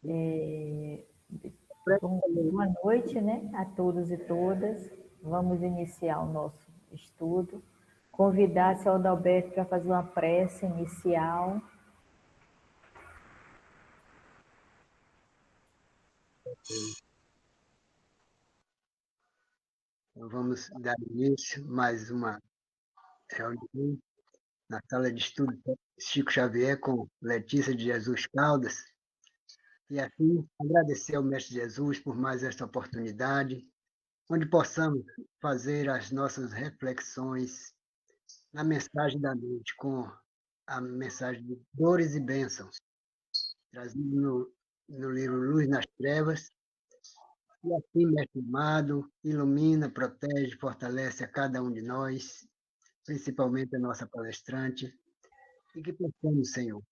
Boa noite, né, a todos e todas. Vamos iniciar o nosso estudo. Convidar a seu Adalberto para fazer uma prece inicial. Então, vamos dar início a mais uma reunião na sala de estudo Chico Xavier com Letícia de Jesus Caldas. E assim, agradecer ao Mestre Jesus por mais esta oportunidade, onde possamos fazer as nossas reflexões na mensagem da noite, com a mensagem de dores e bênçãos, trazido no livro Luz nas Trevas. E assim, Mestre amado, ilumina, protege, fortalece a cada um de nós, principalmente a nossa palestrante, e que possamos, Senhor,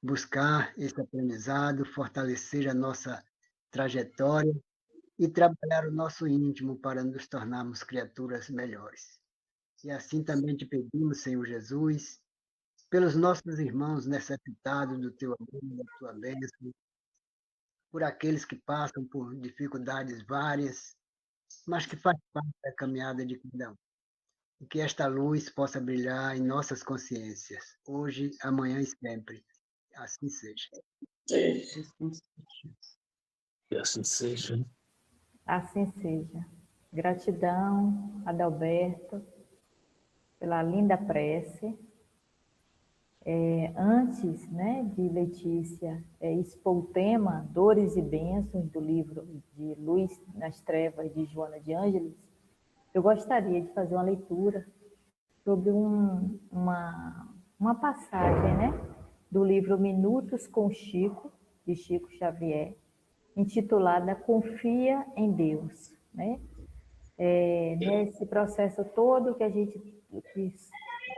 buscar esse aprendizado, fortalecer a nossa trajetória e trabalhar o nosso íntimo para nos tornarmos criaturas melhores. E assim também te pedimos, Senhor Jesus, pelos nossos irmãos necessitados do teu amor e da tua bênção, por aqueles que passam por dificuldades várias, mas que faz parte da caminhada de cada um. E que esta luz possa brilhar em nossas consciências, hoje, amanhã e sempre. Assim seja. Que assim seja. Assim seja. Gratidão, Adalberto, pela linda prece. Antes, né, de Letícia expor o tema Dores e Bênçãos do livro de Luz nas Trevas de Joana de Ângeles, eu gostaria de fazer uma leitura sobre uma passagem, né, do livro Minutos com Chico, de Chico Xavier, intitulada Confia em Deus, né? Nesse processo todo que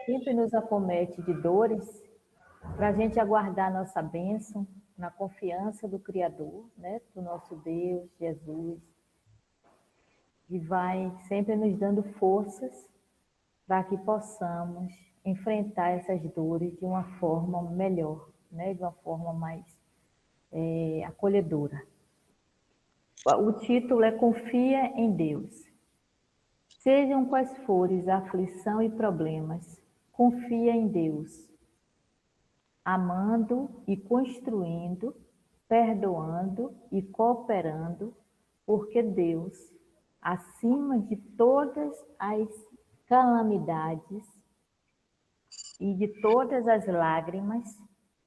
sempre nos acomete de dores, para a gente aguardar nossa bênção na confiança do Criador, né, do nosso Deus, Jesus, e vai sempre nos dando forças para que possamos enfrentar essas dores de uma forma melhor, né, de uma forma mais acolhedora. O título é Confia em Deus. Sejam quais forem a aflição e problemas, confia em Deus, amando e construindo, perdoando e cooperando, porque Deus, acima de todas as calamidades e de todas as lágrimas,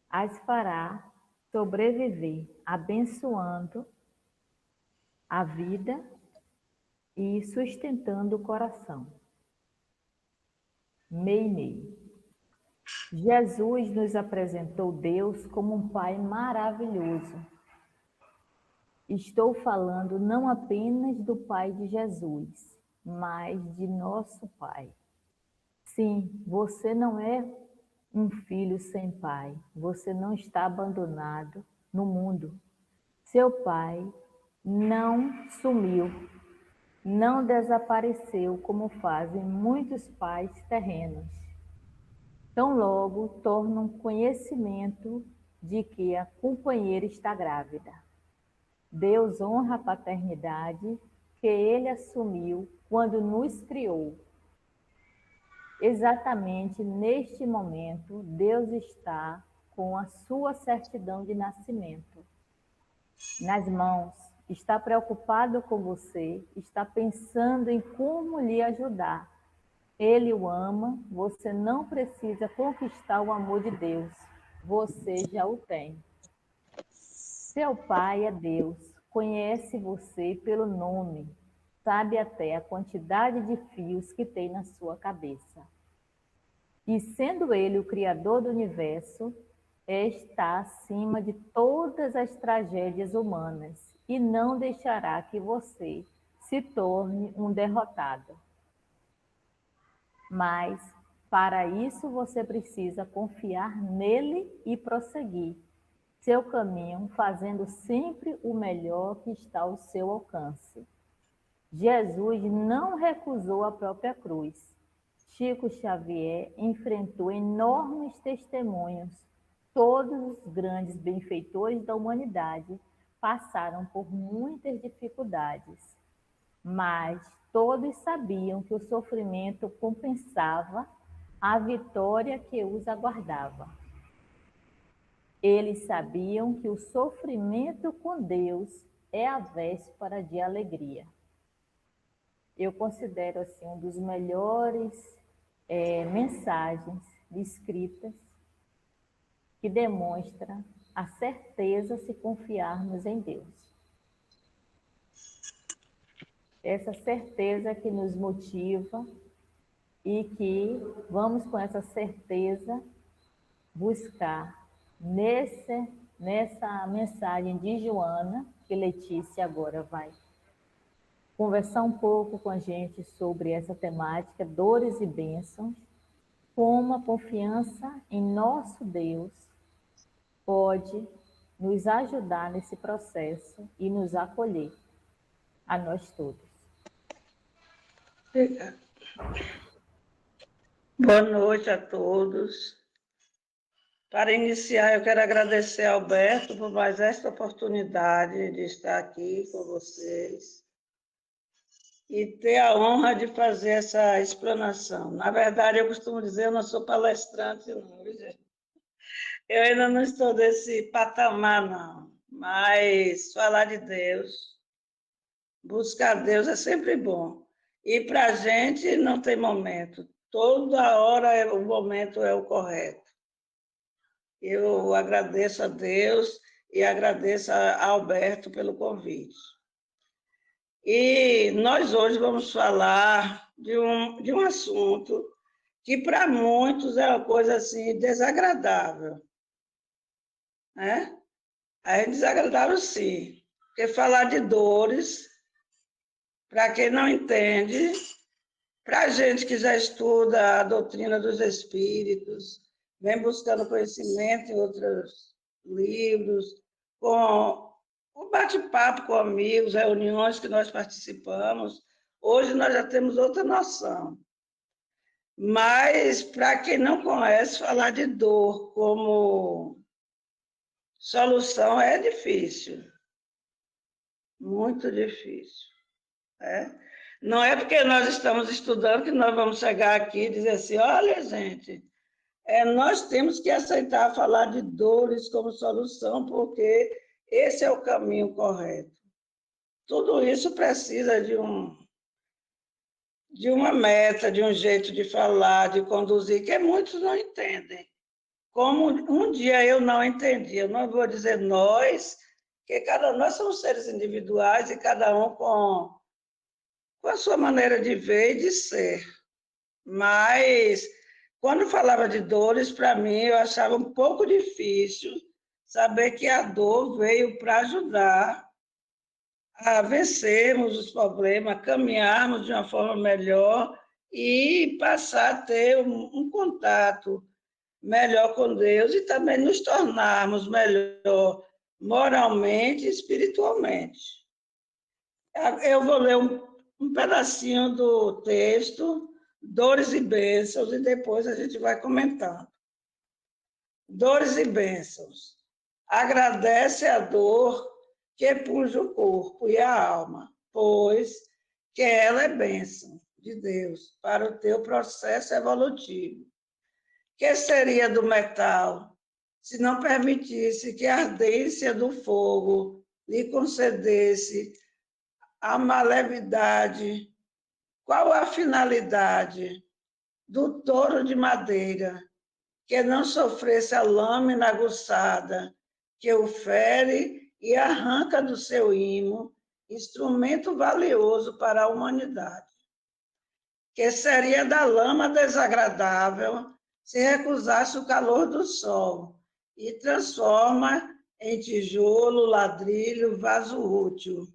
as fará sobreviver, abençoando a vida e sustentando o coração. Meimei. Jesus nos apresentou Deus como um Pai maravilhoso. Estou falando não apenas do Pai de Jesus, mas de nosso Pai. Sim, você não é um filho sem pai. Você não está abandonado no mundo. Seu pai não sumiu, não desapareceu como fazem muitos pais terrenos. Tão logo tornam conhecimento de que a companheira está grávida. Deus honra a paternidade que Ele assumiu quando nos criou. Exatamente neste momento, Deus está com a sua certidão de nascimento nas mãos, está preocupado com você, está pensando em como lhe ajudar. Ele o ama, você não precisa conquistar o amor de Deus, você já o tem. Seu pai é Deus, conhece você pelo nome, sabe até a quantidade de fios que tem na sua cabeça. E sendo ele o Criador do universo, está acima de todas as tragédias humanas e não deixará que você se torne um derrotado. Mas, para isso, você precisa confiar nele e prosseguir seu caminho, fazendo sempre o melhor que está ao seu alcance. Jesus não recusou a própria cruz. Chico Xavier enfrentou enormes testemunhos. Todos os grandes benfeitores da humanidade passaram por muitas dificuldades, mas todos sabiam que o sofrimento compensava a vitória que os aguardava. Eles sabiam que o sofrimento com Deus é a véspera de alegria. Eu considero assim um dos melhores mensagens escritas que demonstra a certeza se confiarmos em Deus. Essa certeza que nos motiva e que vamos com essa certeza buscar nessa mensagem de Joana, que Letícia agora vai conversar um pouco com a gente sobre essa temática, dores e bênçãos, como a confiança em nosso Deus pode nos ajudar nesse processo e nos acolher, a nós todos. Obrigada. Boa noite a todos. Para iniciar, eu quero agradecer ao Alberto por mais esta oportunidade de estar aqui com vocês e ter a honra de fazer essa explanação. Na verdade, eu costumo dizer, eu não sou palestrante, não, viu, gente? Eu ainda não estou nesse patamar, não, mas falar de Deus, buscar Deus é sempre bom. E para a gente não tem momento, toda hora o momento é o correto. Eu agradeço a Deus e agradeço a Alberto pelo convite. E nós hoje vamos falar de um assunto que para muitos é uma coisa assim desagradável, né? É desagradável sim, porque falar de dores, para quem não entende, para a gente que já estuda a doutrina dos espíritos, vem buscando conhecimento em outros livros, com o bate-papo com amigos, reuniões que nós participamos, hoje nós já temos outra noção. Mas, para quem não conhece, falar de dor como solução é difícil, muito difícil. Não é porque nós estamos estudando que nós vamos chegar aqui e dizer assim, olha, gente, nós temos que aceitar falar de dores como solução, porque esse é o caminho correto. Tudo isso precisa de uma meta, de um jeito de falar, de conduzir, que muitos não entendem. Como um dia eu não entendi, eu não vou dizer nós, porque nós somos seres individuais e cada um com a sua maneira de ver e de ser. Mas, quando falava de dores, para mim, eu achava um pouco difícil saber que a dor veio para ajudar a vencermos os problemas, caminharmos de uma forma melhor e passar a ter um contato melhor com Deus e também nos tornarmos melhor moralmente e espiritualmente. Eu vou ler um pedacinho do texto, Dores e Bênçãos, e depois a gente vai comentando. Dores e bênçãos. Agradece a dor que punge o corpo e a alma, pois que ela é bênção de Deus para o teu processo evolutivo. Que seria do metal se não permitisse que a ardência do fogo lhe concedesse a malevidade? Qual a finalidade do touro de madeira que não sofresse a lâmina aguçada que o fere e arranca do seu imo, instrumento valioso para a humanidade? Que seria da lama desagradável se recusasse o calor do sol e transforma em tijolo, ladrilho, vaso útil?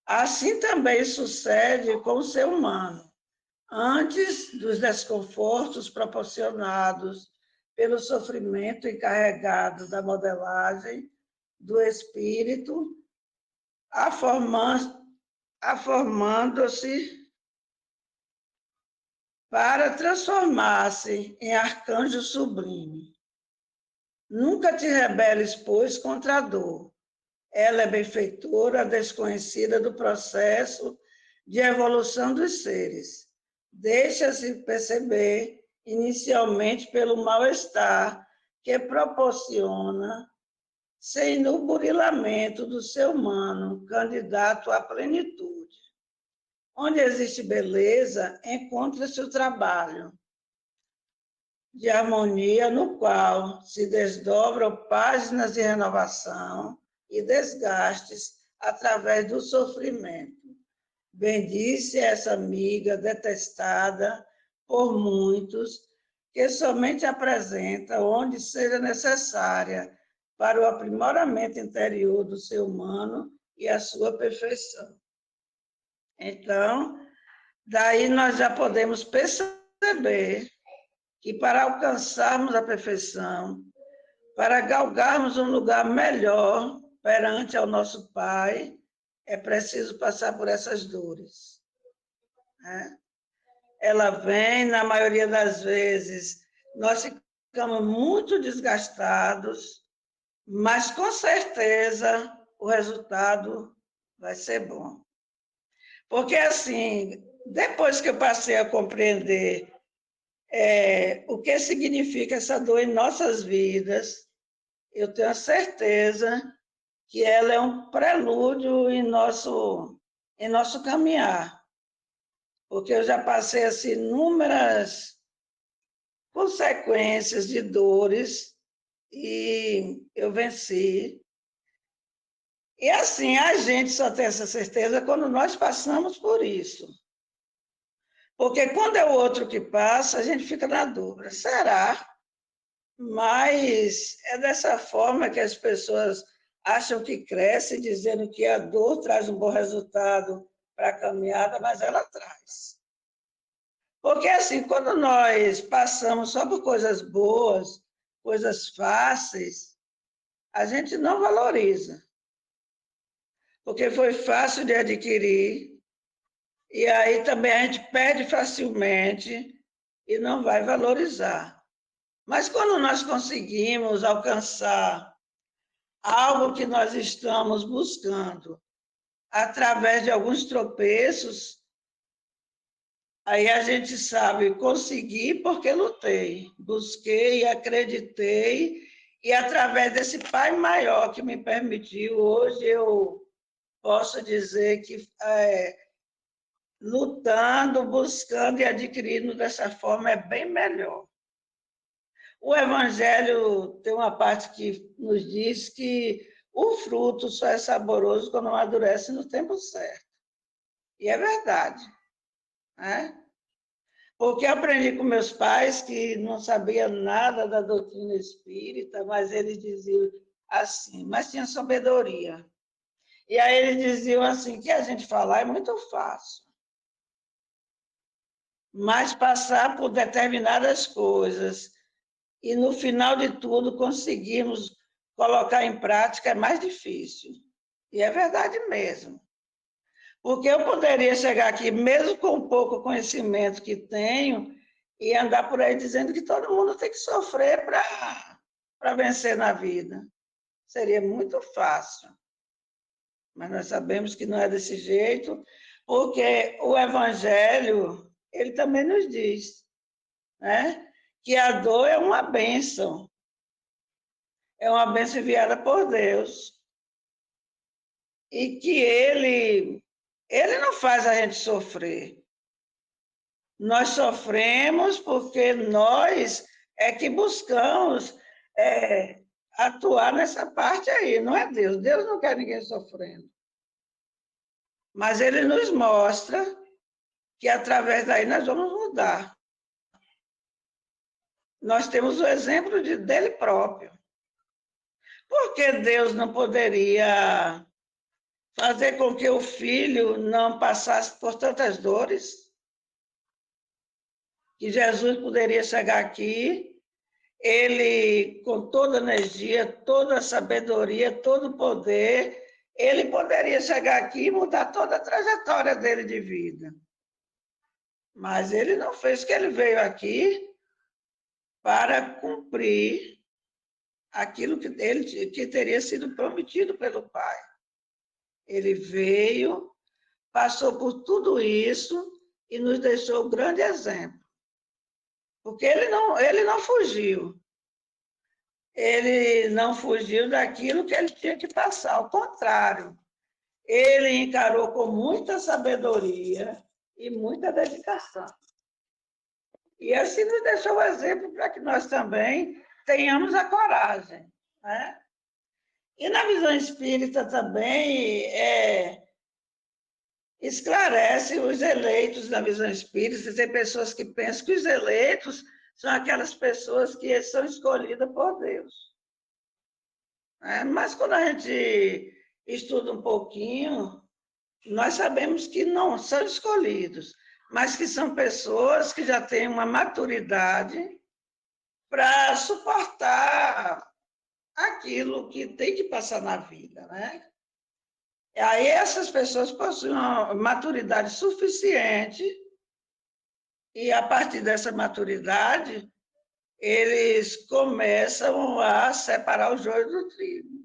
Assim também sucede com o ser humano. Antes dos desconfortos proporcionados pelo sofrimento encarregado da modelagem do espírito, formando-se para transformar-se em arcanjo sublime. Nunca te rebeles, pois, contra a dor. Ela é benfeitora, desconhecida do processo de evolução dos seres. Deixa-se perceber inicialmente pelo mal-estar que proporciona, sem no burilamento do ser humano, candidato à plenitude. Onde existe beleza, encontra-se o trabalho de harmonia no qual se desdobram páginas de renovação e desgastes através do sofrimento. Bendice essa amiga detestada por muitos, que somente apresenta onde seja necessária para o aprimoramento interior do ser humano e a sua perfeição. Então, daí nós já podemos perceber que para alcançarmos a perfeição, para galgarmos um lugar melhor perante ao nosso Pai, é preciso passar por essas dores. Né? Ela vem, na maioria das vezes, nós ficamos muito desgastados, mas com certeza o resultado vai ser bom. Porque, assim, depois que eu passei a compreender o que significa essa dor em nossas vidas, eu tenho a certeza que ela é um prelúdio em nosso caminhar. Porque eu já passei assim, inúmeras consequências de dores e eu venci. E assim, a gente só tem essa certeza quando nós passamos por isso. Porque quando é o outro que passa, a gente fica na dúvida. Será? Mas é dessa forma que as pessoas acham que crescem, dizendo que a dor traz um bom resultado para a caminhada, mas ela traz. Porque, assim, quando nós passamos só por coisas boas, coisas fáceis, a gente não valoriza. Porque foi fácil de adquirir, e aí também a gente perde facilmente e não vai valorizar. Mas quando nós conseguimos alcançar algo que nós estamos buscando através de alguns tropeços, aí a gente sabe, consegui porque lutei, busquei, acreditei, e através desse Pai maior que me permitiu, hoje eu posso dizer que lutando, buscando e adquirindo dessa forma é bem melhor. O Evangelho tem uma parte que nos diz que o fruto só é saboroso quando amadurece no tempo certo. E é verdade. Né? Porque eu aprendi com meus pais que não sabia nada da doutrina espírita, mas eles diziam assim, mas tinha sabedoria. E aí eles diziam assim, que a gente falar é muito fácil. Mas passar por determinadas coisas e, no final de tudo, conseguirmos colocar em prática é mais difícil. E é verdade mesmo. Porque eu poderia chegar aqui, mesmo com o pouco conhecimento que tenho, e andar por aí dizendo que todo mundo tem que sofrer para vencer na vida. Seria muito fácil. Mas nós sabemos que não é desse jeito, porque o Evangelho, ele também nos diz, né? Que a dor é uma bênção. É uma bênção enviada por Deus. E que ele não faz a gente sofrer. Nós sofremos porque nós é que buscamos atuar nessa parte aí, não é Deus. Deus não quer ninguém sofrendo. Mas ele nos mostra que através daí nós vamos mudar. Nós temos o exemplo dele próprio. Por que Deus não poderia fazer com que o filho não passasse por tantas dores? Que Jesus poderia chegar aqui, ele, com toda a energia, toda a sabedoria, todo o poder, ele poderia chegar aqui e mudar toda a trajetória dele de vida. Mas ele não fez, que ele veio aqui para cumprir aquilo que teria sido prometido pelo Pai. Ele veio, passou por tudo isso e nos deixou um grande exemplo. Porque ele não fugiu. Ele não fugiu daquilo que ele tinha que passar. Ao contrário, ele encarou com muita sabedoria e muita dedicação. E assim nos deixou o exemplo para que nós também tenhamos a coragem. Né? E na visão espírita também esclarece os eleitos na visão espírita. Tem pessoas que pensam que os eleitos são aquelas pessoas que são escolhidas por Deus. Mas quando a gente estuda um pouquinho, nós sabemos que não são escolhidos, mas que são pessoas que já têm uma maturidade para suportar aquilo que tem que passar na vida, né? E aí essas pessoas possuem uma maturidade suficiente e, a partir dessa maturidade, eles começam a separar o joio do trigo,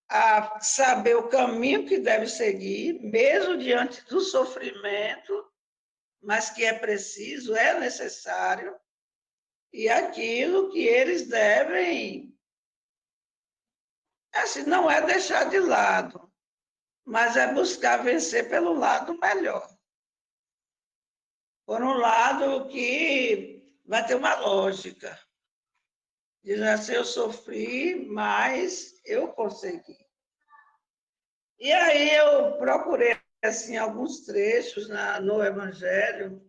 a saber o caminho que deve seguir, mesmo diante do sofrimento, mas que é preciso, é necessário, e aquilo que eles devem, assim, não é deixar de lado, mas é buscar vencer pelo lado melhor. Por um lado que vai ter uma lógica. Diz assim, eu sofri, mas eu consegui. E aí eu procurei assim, alguns trechos no Evangelho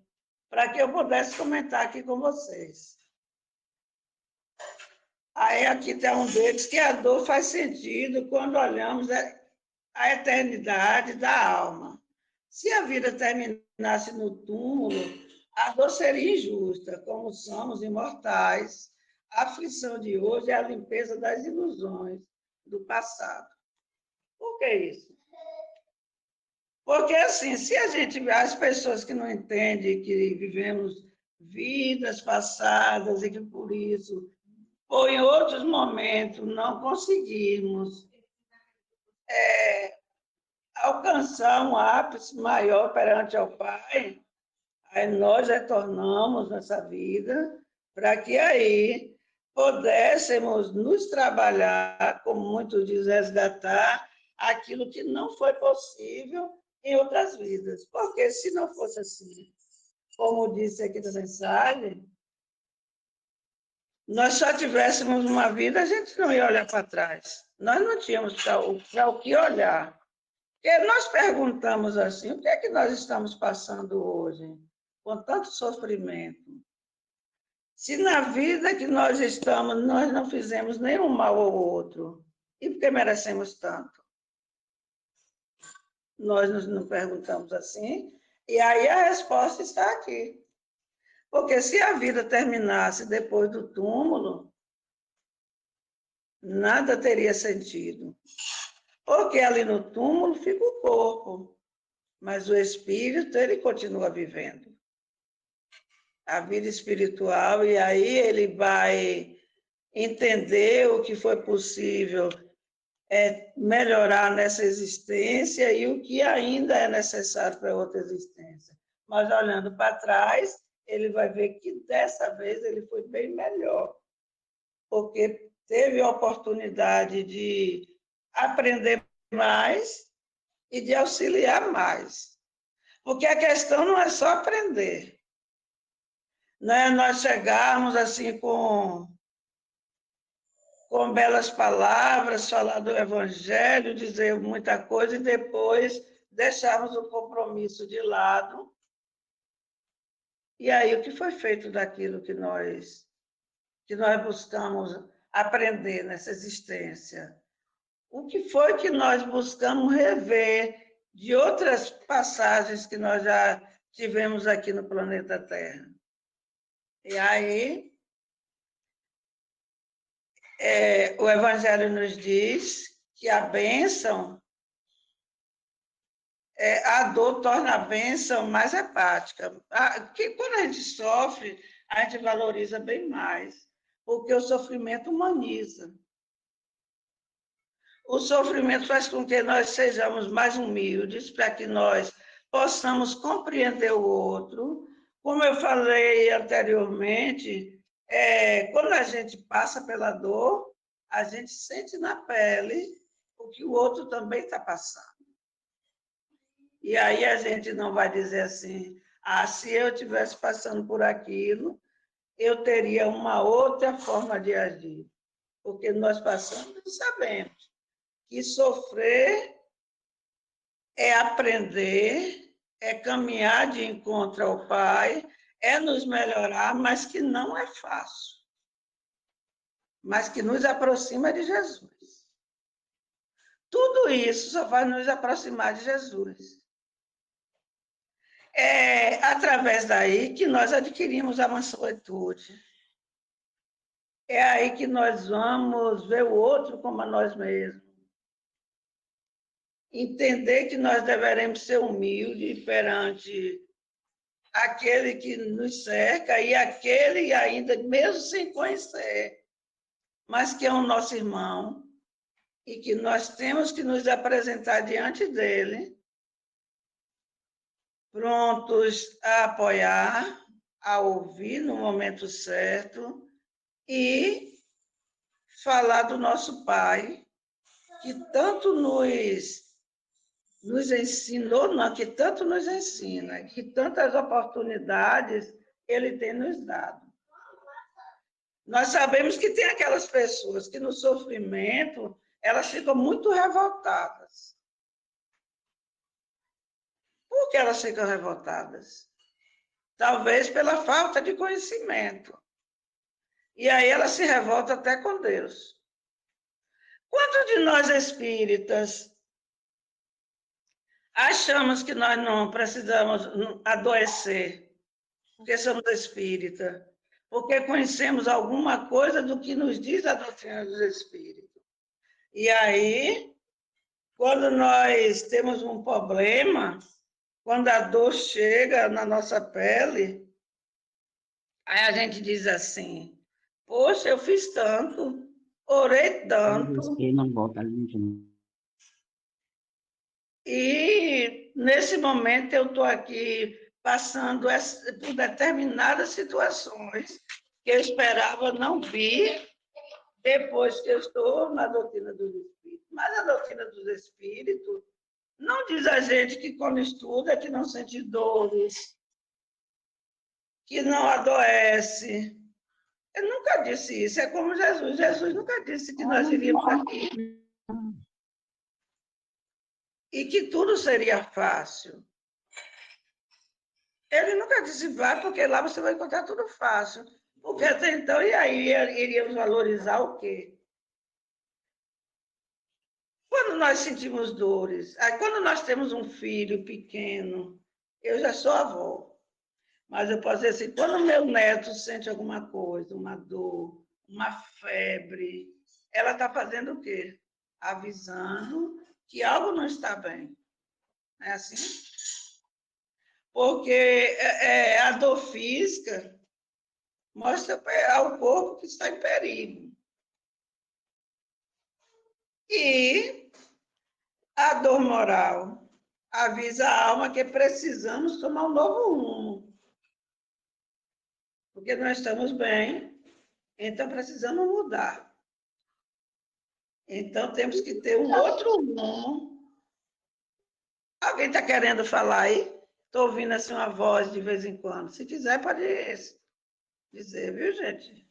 para que eu pudesse comentar aqui com vocês. Aí aqui tem um deles que a dor faz sentido quando olhamos a eternidade da alma. Se a vida terminasse no túmulo, a dor seria injusta, como somos imortais. A aflição de hoje é a limpeza das ilusões do passado. Por que isso? Porque, assim, se a gente, as pessoas que não entendem que vivemos vidas passadas e que, por isso, ou em outros momentos, não conseguimos alcançar um ápice maior perante ao Pai, aí nós retornamos nessa vida para que aí pudéssemos nos trabalhar, como muitos dizem, resgatar aquilo que não foi possível em outras vidas. Porque se não fosse assim, como disse aqui na mensagem, nós só tivéssemos uma vida, a gente não ia olhar para trás. Nós não tínhamos para o que olhar. Porque nós perguntamos assim, o que é que nós estamos passando hoje, com tanto sofrimento? Se na vida que nós estamos, nós não fizemos nenhum mal ao outro, e por que merecemos tanto? Nós nos perguntamos assim, e aí a resposta está aqui. Porque se a vida terminasse depois do túmulo, nada teria sentido. Porque ali no túmulo fica o corpo, mas o espírito, ele continua vivendo. A vida espiritual, e aí ele vai entender o que foi possível melhorar nessa existência e o que ainda é necessário para outra existência. Mas olhando para trás, ele vai ver que dessa vez ele foi bem melhor, porque teve a oportunidade de aprender mais e de auxiliar mais. Porque a questão não é só aprender. Não é nós chegarmos assim com belas palavras, falar do Evangelho, dizer muita coisa e depois deixarmos o compromisso de lado. E aí, o que foi feito daquilo que nós buscamos aprender nessa existência? O que foi que nós buscamos rever de outras passagens que nós já tivemos aqui no planeta Terra? E aí, o Evangelho nos diz que a bênção, a dor torna a bênção mais hepática. Que quando a gente sofre, a gente valoriza bem mais. porque o sofrimento humaniza. O sofrimento faz com que nós sejamos mais humildes, para que nós possamos compreender o outro. Como eu falei anteriormente, quando a gente passa pela dor, a gente sente na pele o que o outro também está passando. E aí a gente não vai dizer assim, se eu estivesse passando por aquilo, eu teria uma outra forma de agir. Porque nós passamos e sabemos que sofrer é aprender, é caminhar de encontro ao Pai, é nos melhorar, mas que não é fácil. Mas que nos aproxima de Jesus. Tudo isso só vai nos aproximar de Jesus. É através daí que nós adquirimos a mansuetude. É aí que nós vamos ver o outro como a nós mesmos. Entender que nós deveremos ser humildes perante aquele que nos cerca e aquele ainda, mesmo sem conhecer, mas que é o nosso irmão e que nós temos que nos apresentar diante dele, prontos a apoiar, a ouvir no momento certo e falar do nosso Pai, que tanto nos ensinou, não, que tanto nos ensina, que tantas oportunidades ele tem nos dado. Nós sabemos que tem aquelas pessoas que no sofrimento, elas ficam muito revoltadas. Por que elas ficam revoltadas? Talvez pela falta de conhecimento. E aí ela se revolta até com Deus. Quantos de nós espíritas achamos que nós não precisamos adoecer, porque somos espíritas, porque conhecemos alguma coisa do que nos diz a doutrina dos espíritos? E aí, quando nós temos um problema, quando a dor chega na nossa pele, aí a gente diz assim, poxa, eu fiz tanto, orei tanto. E, nesse momento, eu estou aqui passando por determinadas situações que eu esperava não vir depois que eu estou na doutrina dos Espíritos. Mas a doutrina dos Espíritos não diz a gente que quando estuda, que não sente dores, que não adoece. Eu nunca disse isso. É como Jesus. Jesus nunca disse que nós iríamos aqui e que tudo seria fácil. Ele nunca disse vá, porque lá você vai encontrar tudo fácil. Porque até então, e aí iríamos valorizar o quê? Quando nós sentimos dores, aí quando nós temos um filho pequeno, eu já sou avó, mas eu posso dizer assim, quando meu neto sente alguma coisa, uma dor, uma febre, ela está fazendo o quê? Avisando que algo não está bem. Não é assim? Porque a dor física mostra ao corpo que está em perigo. E a dor moral avisa a alma que precisamos tomar um novo rumo. Porque nós estamos bem, então precisamos mudar. Então temos que ter um outro rumo. Alguém está querendo falar aí? Estou ouvindo assim uma voz de vez em quando. Se quiser, pode dizer, viu, gente?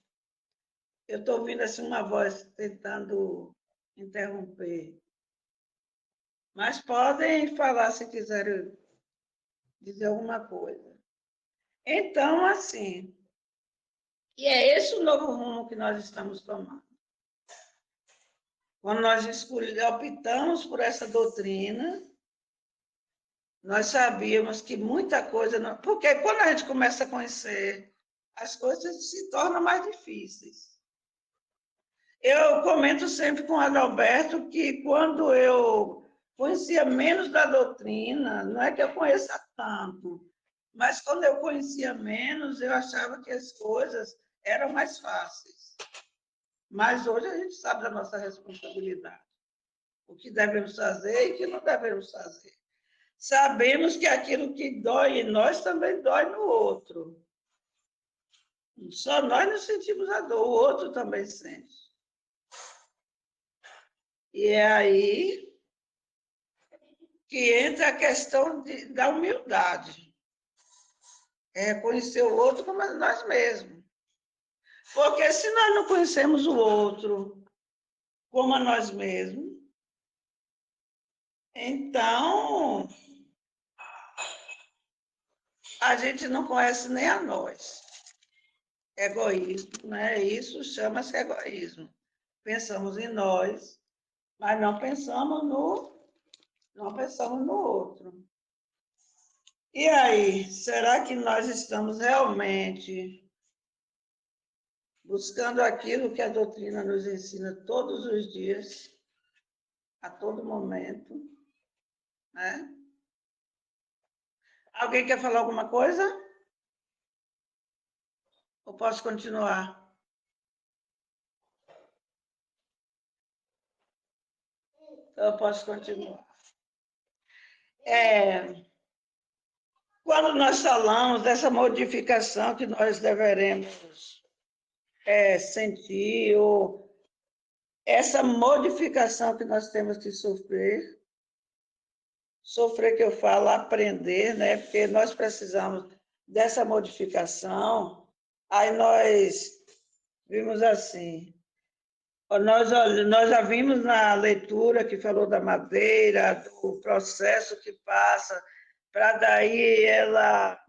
Eu estou ouvindo assim uma voz tentando interromper. Mas podem falar se quiserem dizer alguma coisa. Então, assim, e é esse o novo rumo que nós estamos tomando. Quando nós optamos por essa doutrina, nós sabíamos que muita coisa... Não... Porque quando a gente começa a conhecer, as coisas se tornam mais difíceis. Eu comento sempre com o Adalberto que quando eu conhecia menos da doutrina, não é que eu conheça tanto, mas quando eu conhecia menos, eu achava que as coisas eram mais fáceis. Mas hoje a gente sabe da nossa responsabilidade. O que devemos fazer e o que não devemos fazer. Sabemos que aquilo que dói em nós também dói no outro. Só nós não sentimos a dor, o outro também sente. E é aí que entra a questão da humildade. É reconhecer o outro como nós mesmos. Porque se nós não conhecemos o outro como a nós mesmos, então a gente não conhece nem a nós. Egoísmo, né? Isso chama-se egoísmo. Pensamos em nós, mas não pensamos no outro. E aí, será que nós estamos realmente buscando aquilo que a doutrina nos ensina todos os dias, a todo momento, né? Alguém quer falar alguma coisa? Ou posso continuar? Eu posso continuar. Quando nós falamos dessa modificação que nós deveremos sentir, ou essa modificação que nós temos que sofrer que eu falo, aprender, né? Porque nós precisamos dessa modificação. Aí nós vimos assim, nós já vimos na leitura que falou da madeira, do processo que passa, para daí ela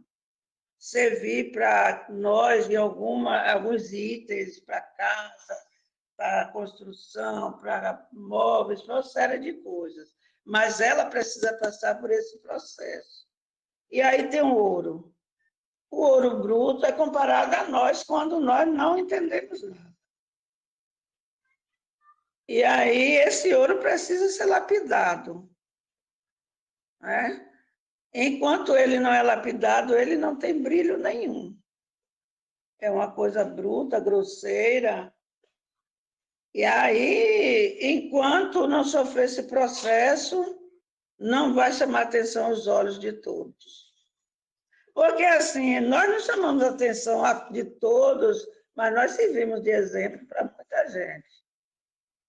servir para nós em alguns itens, para casa, para construção, para móveis, para uma série de coisas. Mas ela precisa passar por esse processo. E aí tem o ouro. O ouro bruto é comparado a nós quando nós não entendemos nada. E aí esse ouro precisa ser lapidado, né? Enquanto ele não é lapidado, ele não tem brilho nenhum. É uma coisa bruta, grosseira. E aí, enquanto não sofrer esse processo, não vai chamar atenção aos olhos de todos. Porque, assim, nós não chamamos a atenção de todos, mas nós servimos de exemplo para muita gente,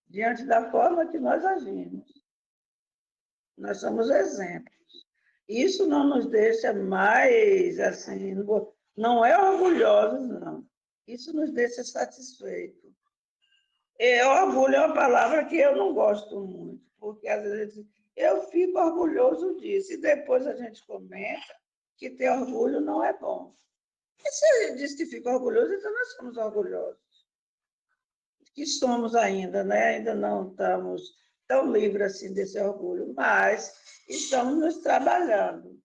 diante da forma que nós agimos. Nós somos exemplos. Isso não nos deixa mais, assim, não é orgulhosos, não. Isso nos deixa satisfeitos. Orgulho é uma palavra que eu não gosto muito, porque às vezes eu fico orgulhoso disso, e depois a gente comenta que ter orgulho não é bom. E se a gente diz que fica orgulhoso, então nós somos orgulhosos. Que somos ainda, né? Ainda não estamos tão livres assim desse orgulho, mas estamos nos trabalhando.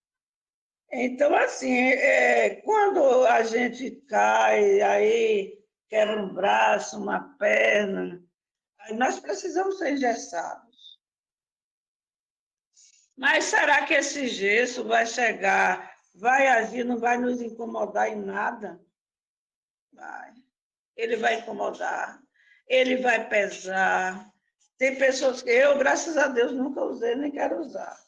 Então, assim, quando a gente cai, aí quebra um braço, uma perna, aí nós precisamos ser engessados. Mas será que esse gesso vai chegar, vai agir, não vai nos incomodar em nada? Vai. Ele vai incomodar, ele vai pesar. Tem pessoas que eu, graças a Deus, nunca usei, nem quero usar.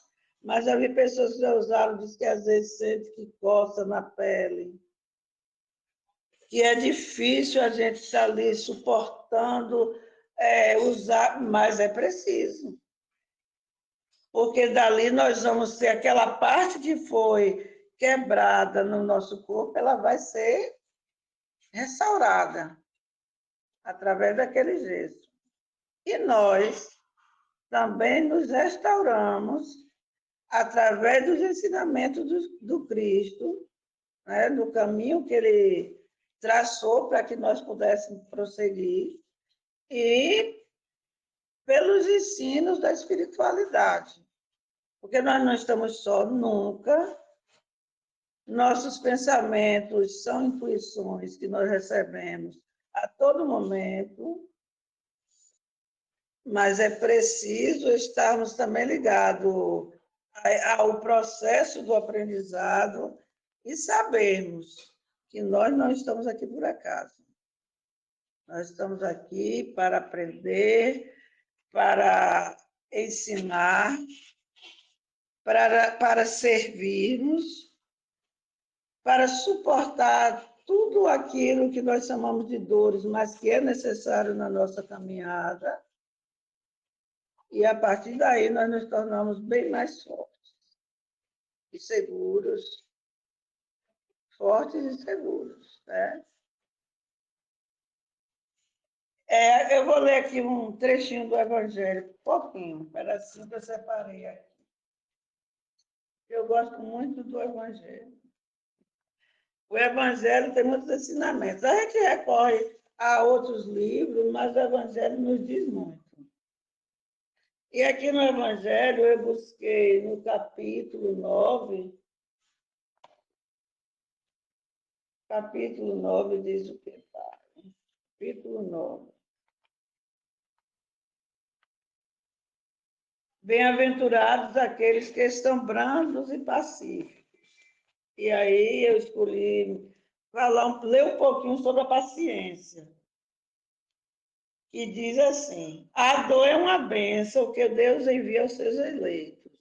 Mas já vi pessoas que já usaram, diz que às vezes sente que coça na pele. Que é difícil a gente estar ali suportando usar, mas é preciso. Porque dali nós vamos ter aquela parte que foi quebrada no nosso corpo, ela vai ser restaurada através daquele gesso. E nós também nos restauramos através dos ensinamentos do Cristo, né, do caminho que ele traçou para que nós pudéssemos prosseguir, e pelos ensinos da espiritualidade. Porque nós não estamos só nunca. Nossos pensamentos são intuições que nós recebemos a todo momento, mas é preciso estarmos também ligados ao processo do aprendizado e sabermos que nós não estamos aqui por acaso. Nós estamos aqui para aprender, para ensinar, para servirmos, para suportar tudo aquilo que nós chamamos de dores, mas que é necessário na nossa caminhada. E a partir daí nós nos tornamos bem mais fortes e seguros, fortes e seguros, né? Eu vou ler aqui um trechinho do Evangelho, pouquinho, um pedacinho que eu separei aqui. Eu gosto muito do Evangelho. O Evangelho tem muitos ensinamentos. A gente recorre a outros livros, mas o Evangelho nos diz muito. E aqui no Evangelho eu busquei no capítulo 9. Capítulo 9 diz o que, Pai? Capítulo 9. Bem-aventurados aqueles que estão brandos e pacíficos. E aí eu escolhi ler um pouquinho sobre a paciência. Que diz assim: a dor é uma bênção que Deus envia aos seus eleitos.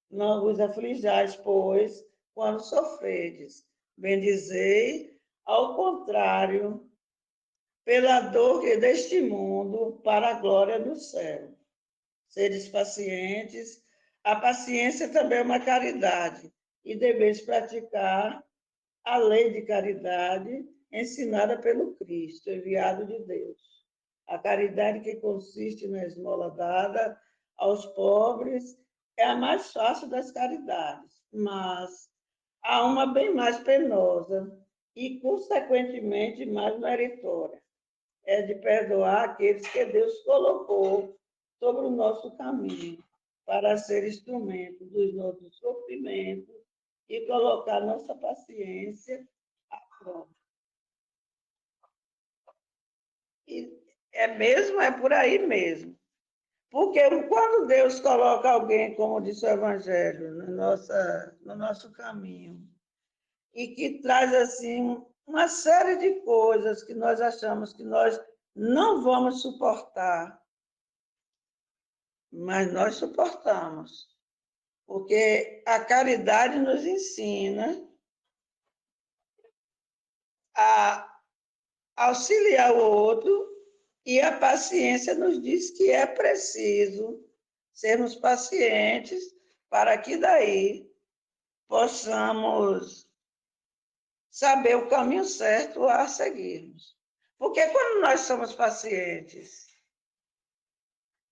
Não vos aflijais, pois, quando sofredes. Bendizei, ao contrário, pela dor que deste mundo, para a glória do céu. Seres pacientes. A paciência também é uma caridade, e deveis praticar a lei de caridade ensinada pelo Cristo, enviado de Deus. A caridade que consiste na esmola dada aos pobres é a mais fácil das caridades, mas há uma bem mais penosa e, consequentemente, mais meritória. É de perdoar aqueles que Deus colocou sobre o nosso caminho para ser instrumento dos nossos sofrimentos e colocar nossa paciência à prova. E é por aí mesmo. Porque quando Deus coloca alguém, como disse o Evangelho, no nosso caminho, e que traz assim uma série de coisas que nós achamos que nós não vamos suportar, mas nós suportamos. Porque a caridade nos ensina a auxiliar o outro e a paciência nos diz que é preciso sermos pacientes para que daí possamos saber o caminho certo a seguirmos. Porque quando nós somos pacientes,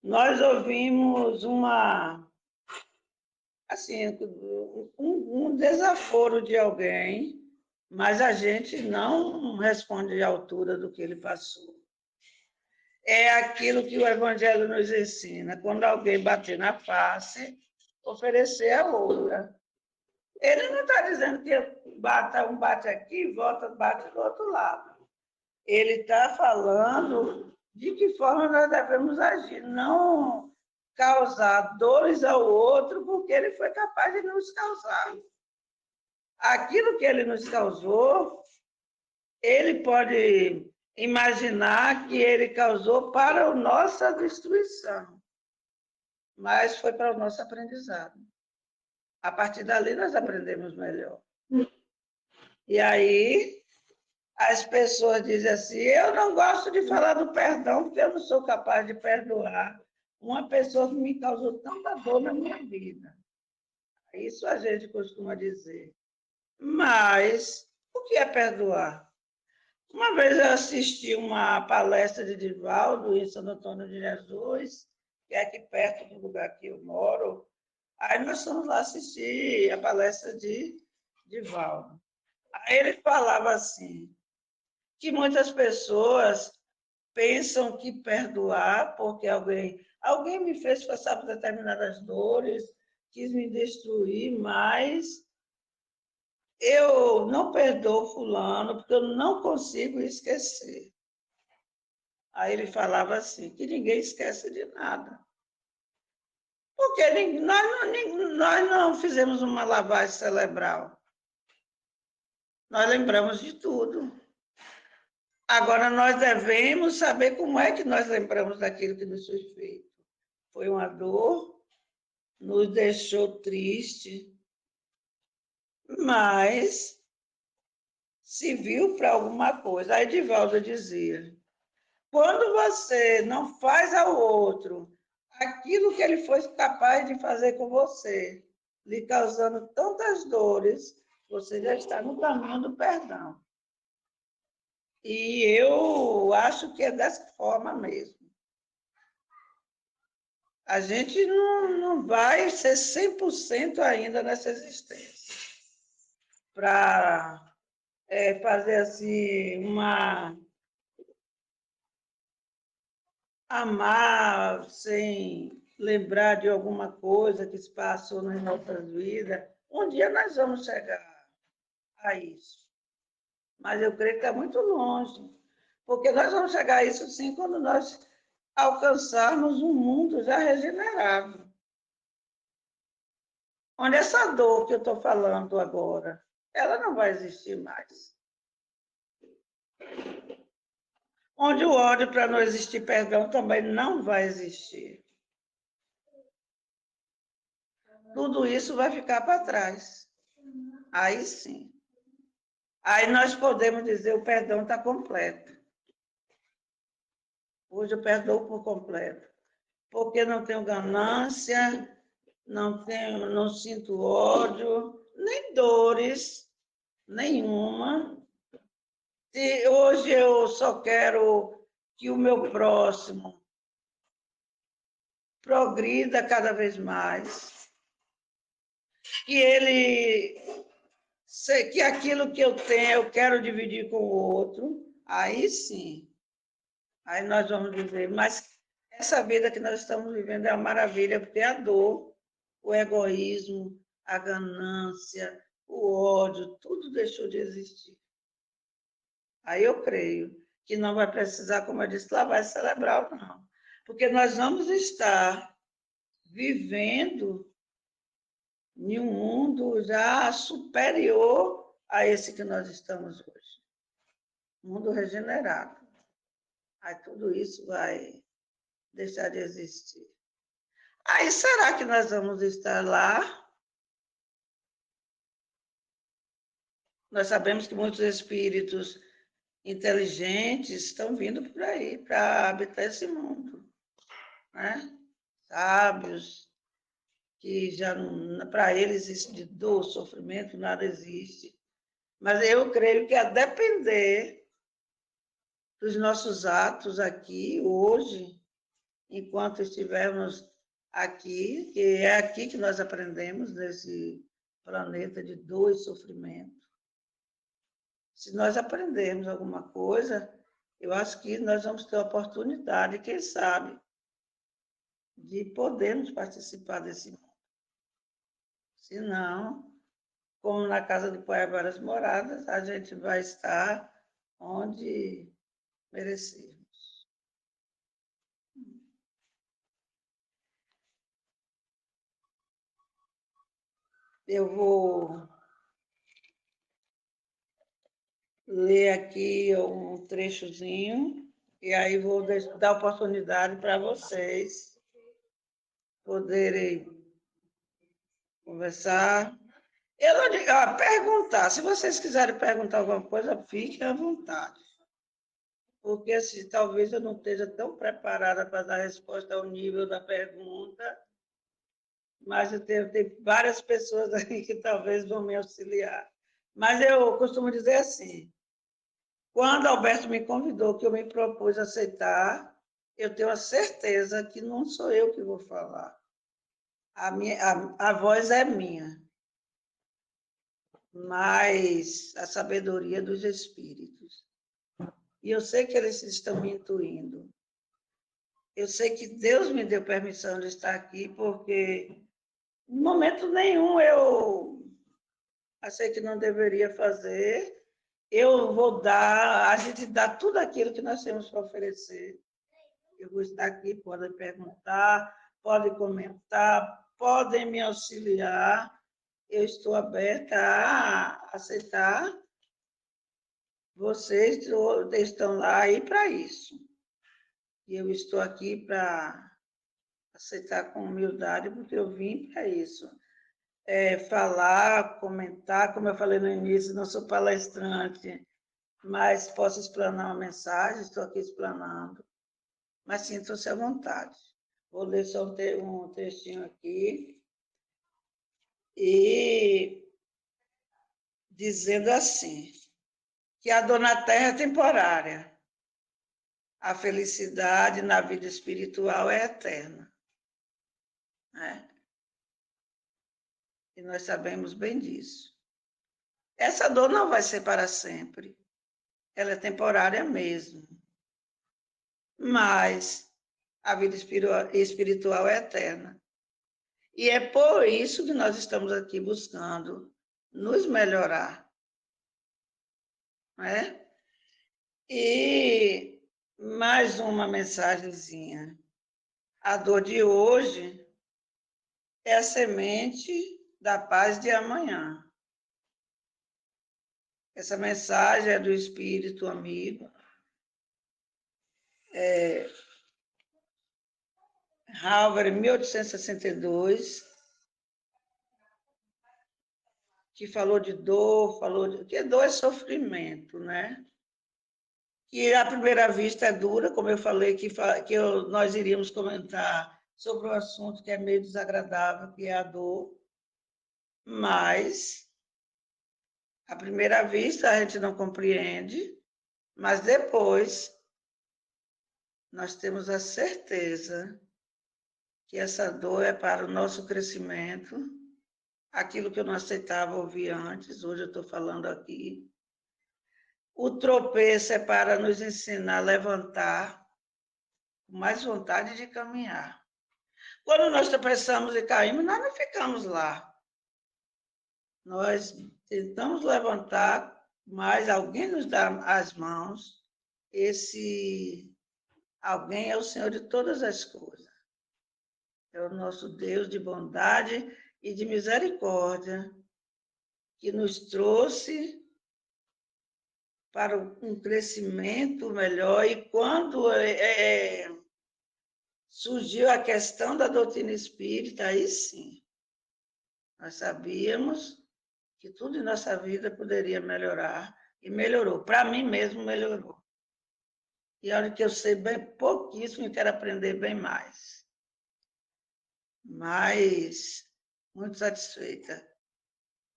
nós ouvimos um desaforo de alguém, mas a gente não responde à altura do que ele passou. É aquilo que o Evangelho nos ensina. Quando alguém bater na face, oferecer a outra. Ele não está dizendo que um bate aqui e volta, bate do outro lado. Ele está falando de que forma nós devemos agir, não causar dores ao outro, porque ele foi capaz de nos causar. Aquilo que ele nos causou, ele pode imaginar que ele causou para a nossa destruição, mas foi para o nosso aprendizado. A partir dali nós aprendemos melhor. E aí as pessoas dizem assim: eu não gosto de falar do perdão porque eu não sou capaz de perdoar uma pessoa que me causou tanta dor na minha vida. Isso a gente costuma dizer. Mas o que é perdoar? Uma vez eu assisti uma palestra de Divaldo em Santo Antônio de Jesus, que é aqui perto do lugar que eu moro. Aí nós fomos lá assistir a palestra de Divaldo. Aí ele falava assim, que muitas pessoas pensam que perdoar porque alguém me fez passar por determinadas dores, quis me destruir, mas eu não perdoo fulano porque eu não consigo esquecer. Aí ele falava assim, que ninguém esquece de nada. Porque nós não fizemos uma lavagem cerebral. Nós lembramos de tudo. Agora, nós devemos saber como é que nós lembramos daquilo que nos foi feito. Foi uma dor, nos deixou triste, mas serviu para alguma coisa. A Edivaldo dizia, quando você não faz ao outro aquilo que ele foi capaz de fazer com você, lhe causando tantas dores, você já está no caminho do perdão. E eu acho que é dessa forma mesmo. A gente não vai ser 100% ainda nessa existência. Para fazer assim, amar sem lembrar de alguma coisa que se passou nas nossas vidas. Um dia nós vamos chegar a isso. Mas eu creio que está muito longe. Porque nós vamos chegar a isso sim quando nós alcançarmos um mundo já regenerado. Onde essa dor que eu estou falando agora, ela não vai existir mais. Onde o ódio para não existir perdão também não vai existir. Tudo isso vai ficar para trás. Aí sim. Aí nós podemos dizer o perdão está completo. Hoje eu perdoo por completo. Porque não tenho ganância, não sinto ódio, nem dores, nenhuma. E hoje eu só quero que o meu próximo progrida cada vez mais, que ele, que aquilo que eu tenho eu quero dividir com o outro, aí sim, aí nós vamos viver. Mas essa vida que nós estamos vivendo é uma maravilha, porque a dor, o egoísmo, a ganância, o ódio, tudo deixou de existir. Aí eu creio que não vai precisar, como eu disse, lavar cerebral, não. Porque nós vamos estar vivendo em um mundo já superior a esse que nós estamos hoje. Mundo regenerado. Aí tudo isso vai deixar de existir. Aí será que nós vamos estar lá? Nós sabemos que muitos espíritos inteligentes estão vindo por aí para habitar esse mundo, né? Sábios, que já para eles isso de dor, sofrimento, nada existe. Mas eu creio que a depender dos nossos atos aqui, hoje, enquanto estivermos aqui, que é aqui que nós aprendemos, nesse planeta de dor e sofrimento. Se nós aprendermos alguma coisa, eu acho que nós vamos ter a oportunidade, quem sabe, de podermos participar desse mundo. Se não, como na casa do Pai há várias moradas, a gente vai estar onde merecermos. Eu vou ler aqui um trechozinho e aí vou dar oportunidade para vocês poderem conversar. Eu não digo, perguntar. Se vocês quiserem perguntar alguma coisa, fiquem à vontade. Porque se talvez eu não esteja tão preparada para dar resposta ao nível da pergunta, mas eu tenho várias pessoas aí que talvez vão me auxiliar. Mas eu costumo dizer assim, quando Alberto me convidou, que eu me propus aceitar, eu tenho a certeza que não sou eu que vou falar. A voz é minha, mas a sabedoria dos espíritos. E eu sei que eles estão me intuindo. Eu sei que Deus me deu permissão de estar aqui, porque em momento nenhum eu achei que não deveria fazer. Eu vou dar, a gente dá tudo aquilo que nós temos para oferecer. Eu vou estar aqui, podem perguntar, podem comentar, podem me auxiliar. Eu estou aberta a aceitar Vocês estão lá aí para isso. E eu estou aqui para aceitar com humildade, porque eu vim para isso. Falar, comentar, como eu falei no início, não sou palestrante, mas posso explanar uma mensagem, estou aqui explanando, mas sintam-se à vontade. Vou ler só um textinho aqui, e dizendo assim, que a dor na terra é temporária, a felicidade na vida espiritual é eterna. Né? E nós sabemos bem disso. Essa dor não vai ser para sempre, ela é temporária mesmo. Mas a vida espiritual é eterna. E é por isso que nós estamos aqui buscando nos melhorar. Né? E mais uma mensagenzinha. A dor de hoje é a semente da paz de amanhã. Essa mensagem é do Espírito amigo. Halver, em 1862, que falou de dor, que dor é sofrimento, né? Que à primeira vista é dura, como eu falei, nós iríamos comentar sobre o assunto que é meio desagradável, que é a dor, mas à primeira vista a gente não compreende, mas depois nós temos a certeza que essa dor é para o nosso crescimento, aquilo que eu não aceitava ouvir antes, hoje eu estou falando aqui. O tropeço é para nos ensinar a levantar com mais vontade de caminhar. Quando nós tropeçamos e caímos, nós não ficamos lá. Nós tentamos levantar, mas alguém nos dá as mãos. Esse alguém é o Senhor de todas as coisas. É o nosso Deus de bondade e de misericórdia, que nos trouxe para um crescimento melhor. E quando surgiu a questão da doutrina espírita, aí sim, nós sabíamos que tudo em nossa vida poderia melhorar, e melhorou. Para mim mesmo, melhorou. E olha que eu sei bem pouquíssimo e quero aprender bem mais. Mas muito satisfeita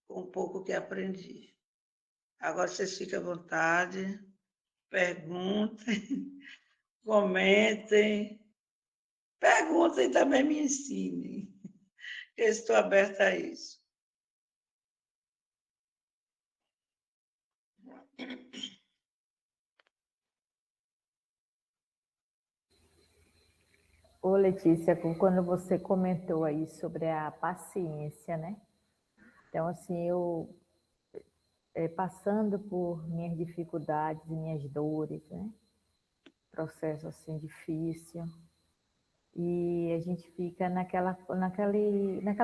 com o pouco que aprendi. Agora vocês fiquem à vontade, perguntem, comentem, perguntem e também me ensinem. Eu estou aberta a isso. Ô, Letícia, quando você comentou aí sobre a paciência, né? Então, assim, eu passando por minhas dificuldades, minhas dores, né? Processo, assim, difícil. E a gente fica naquela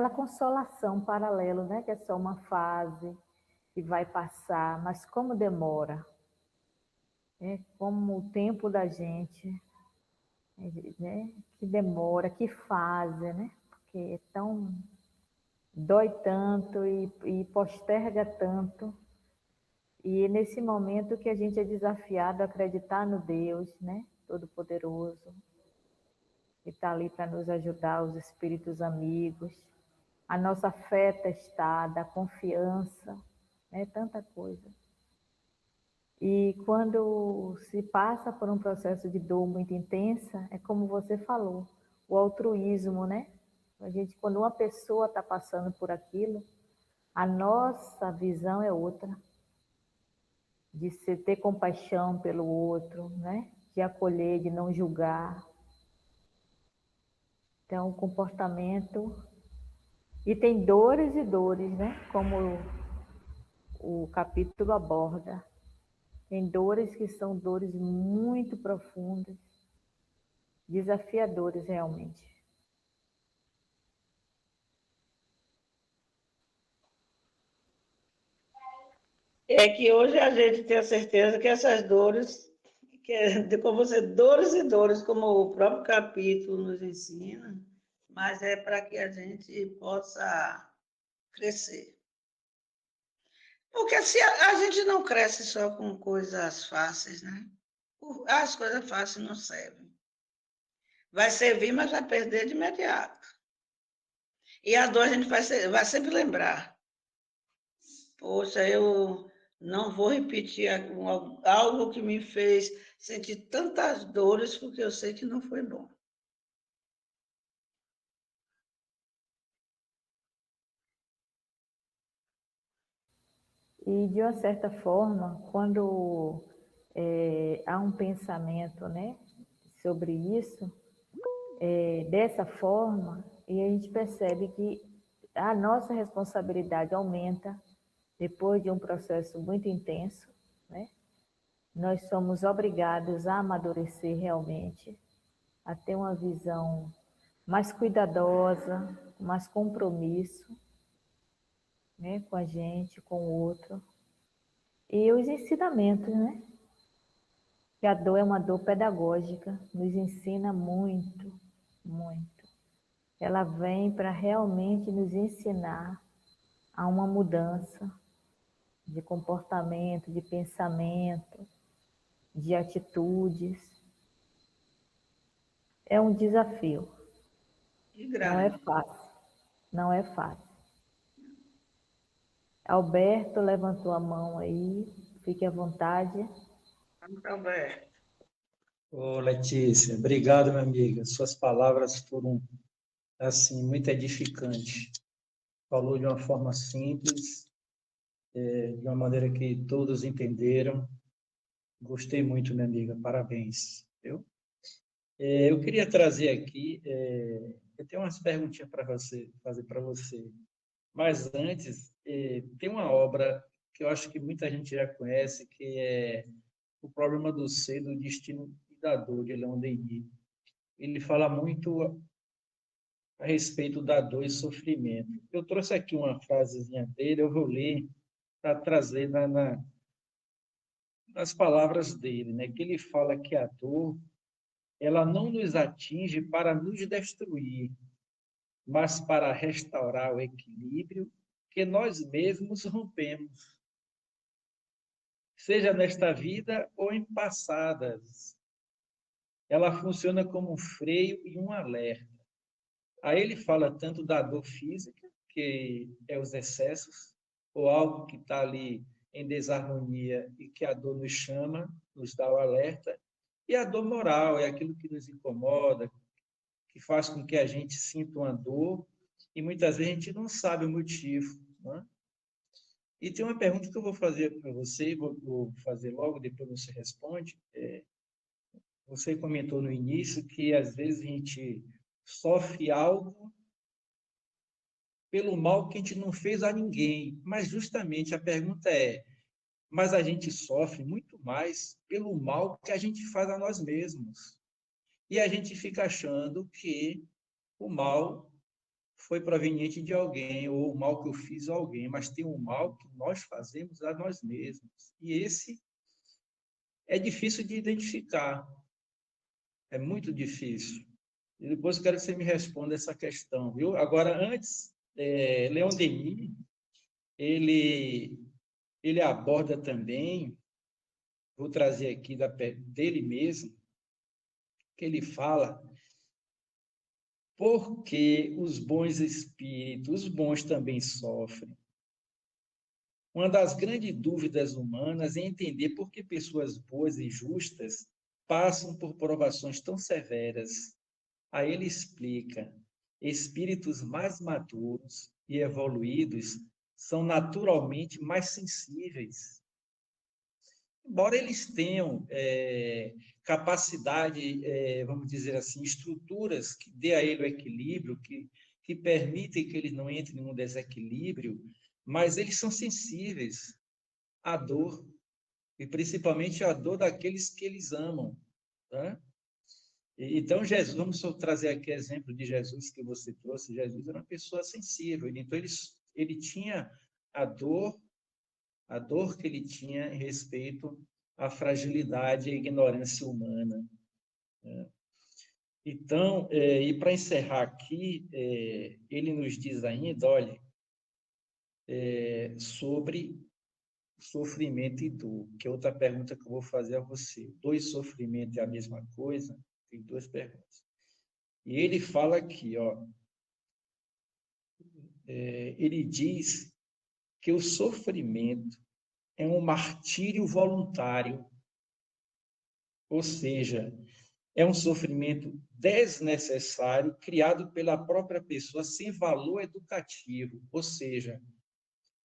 consolação paralelo, né? Que é só uma fase que vai passar, mas como demora, né? Como o tempo da gente, né? Que demora, que fase, né? Porque é tão dói tanto e posterga tanto. E é nesse momento que a gente é desafiado a acreditar no Deus, né? Todo-Poderoso, que está ali para nos ajudar, os espíritos amigos, a nossa fé testada, a confiança, né? Tanta coisa. E quando se passa por um processo de dor muito intensa, é como você falou, o altruísmo, né? Quando uma pessoa está passando por aquilo, a nossa visão é outra, de ter compaixão pelo outro, né? De acolher, de não julgar. Então, o comportamento... E tem dores e dores, né? Como o capítulo aborda. Tem dores que são dores muito profundas, desafiadores realmente. É que hoje a gente tem a certeza que essas dores, como você, dores e dores, como o próprio capítulo nos ensina, mas é para que a gente possa crescer. Porque se a gente não cresce só com coisas fáceis, né? As coisas fáceis não servem. Vai servir, mas vai perder de imediato. E a dor a gente vai sempre lembrar. Poxa, eu não vou repetir algo que me fez sentir tantas dores, porque eu sei que não foi bom. E, de uma certa forma, quando há um pensamento, né, sobre isso, dessa forma, e a gente percebe que a nossa responsabilidade aumenta depois de um processo muito intenso, né? Nós somos obrigados a amadurecer realmente, a ter uma visão mais cuidadosa, mais compromisso, né, com a gente, com o outro. E os ensinamentos, né? Que a dor é uma dor pedagógica, nos ensina muito, muito. Ela vem para realmente nos ensinar a uma mudança de comportamento, de pensamento, de atitudes. É um desafio. E Não é grande. fácil. Não é fácil. Alberto levantou a mão aí. Fique à vontade. Vamos, Alberto. Ô, Letícia, obrigado, minha amiga. Suas palavras foram, assim, muito edificantes. Falou de uma forma simples, de uma maneira que todos entenderam. Gostei muito, minha amiga. Parabéns. Viu? Eu queria trazer aqui, eu tenho umas perguntinhas para você fazer para você. Mas antes, tem uma obra que eu acho que muita gente já conhece, que é O Problema do Ser, do Destino e da Dor, de Leon Denis. Ele fala muito a respeito da dor e sofrimento. Eu trouxe aqui uma frasezinha dele, eu vou ler para trazer nas palavras dele, né? Que ele fala que a dor, ela não nos atinge para nos destruir, mas para restaurar o equilíbrio que nós mesmos rompemos, seja nesta vida ou em passadas. Ela funciona como um freio e um alerta. Aí ele fala tanto da dor física, que é os excessos, ou algo que está ali em desarmonia e que a dor nos chama, nos dá o alerta, e a dor moral é aquilo que nos incomoda, que faz com que a gente sinta uma dor, e muitas vezes a gente não sabe o motivo. Né? E tem uma pergunta que eu vou fazer para você, vou fazer logo, depois você responde. Você comentou no início que às vezes a gente sofre algo pelo mal que a gente não fez a ninguém. Mas justamente a pergunta é: mas a gente sofre muito mais pelo mal que a gente faz a nós mesmos. E a gente fica achando que o mal foi proveniente de alguém, ou o mal que eu fiz a alguém, mas tem um mal que nós fazemos a nós mesmos. E esse é difícil de identificar, é muito difícil. E depois eu quero que você me responda essa questão, viu? Agora, antes, Leon Denis, ele, ele aborda também, vou trazer aqui dele mesmo, que ele fala porque os bons espíritos, os bons também sofrem. Uma das grandes dúvidas humanas é entender por que pessoas boas e justas passam por provações tão severas. Aí ele explica: espíritos mais maduros e evoluídos são naturalmente mais sensíveis. Embora eles tenham capacidade, vamos dizer assim, estruturas que dê a ele o equilíbrio, que permitem que ele não entre em um desequilíbrio, mas eles são sensíveis à dor, e principalmente à dor daqueles que eles amam. Tá? Então, Jesus, vamos só trazer aqui exemplo de Jesus que você trouxe. Jesus era uma pessoa sensível, então ele tinha a dor a dor que ele tinha em respeito à fragilidade e à ignorância humana. Né? Então, e para encerrar aqui, ele nos diz ainda, olha, sobre sofrimento e dor, que é outra pergunta que eu vou fazer a você. Dor e sofrimento é a mesma coisa? Tem duas perguntas. E ele fala aqui, ó, ele diz que o sofrimento é um martírio voluntário, ou seja, é um sofrimento desnecessário criado pela própria pessoa sem valor educativo, ou seja,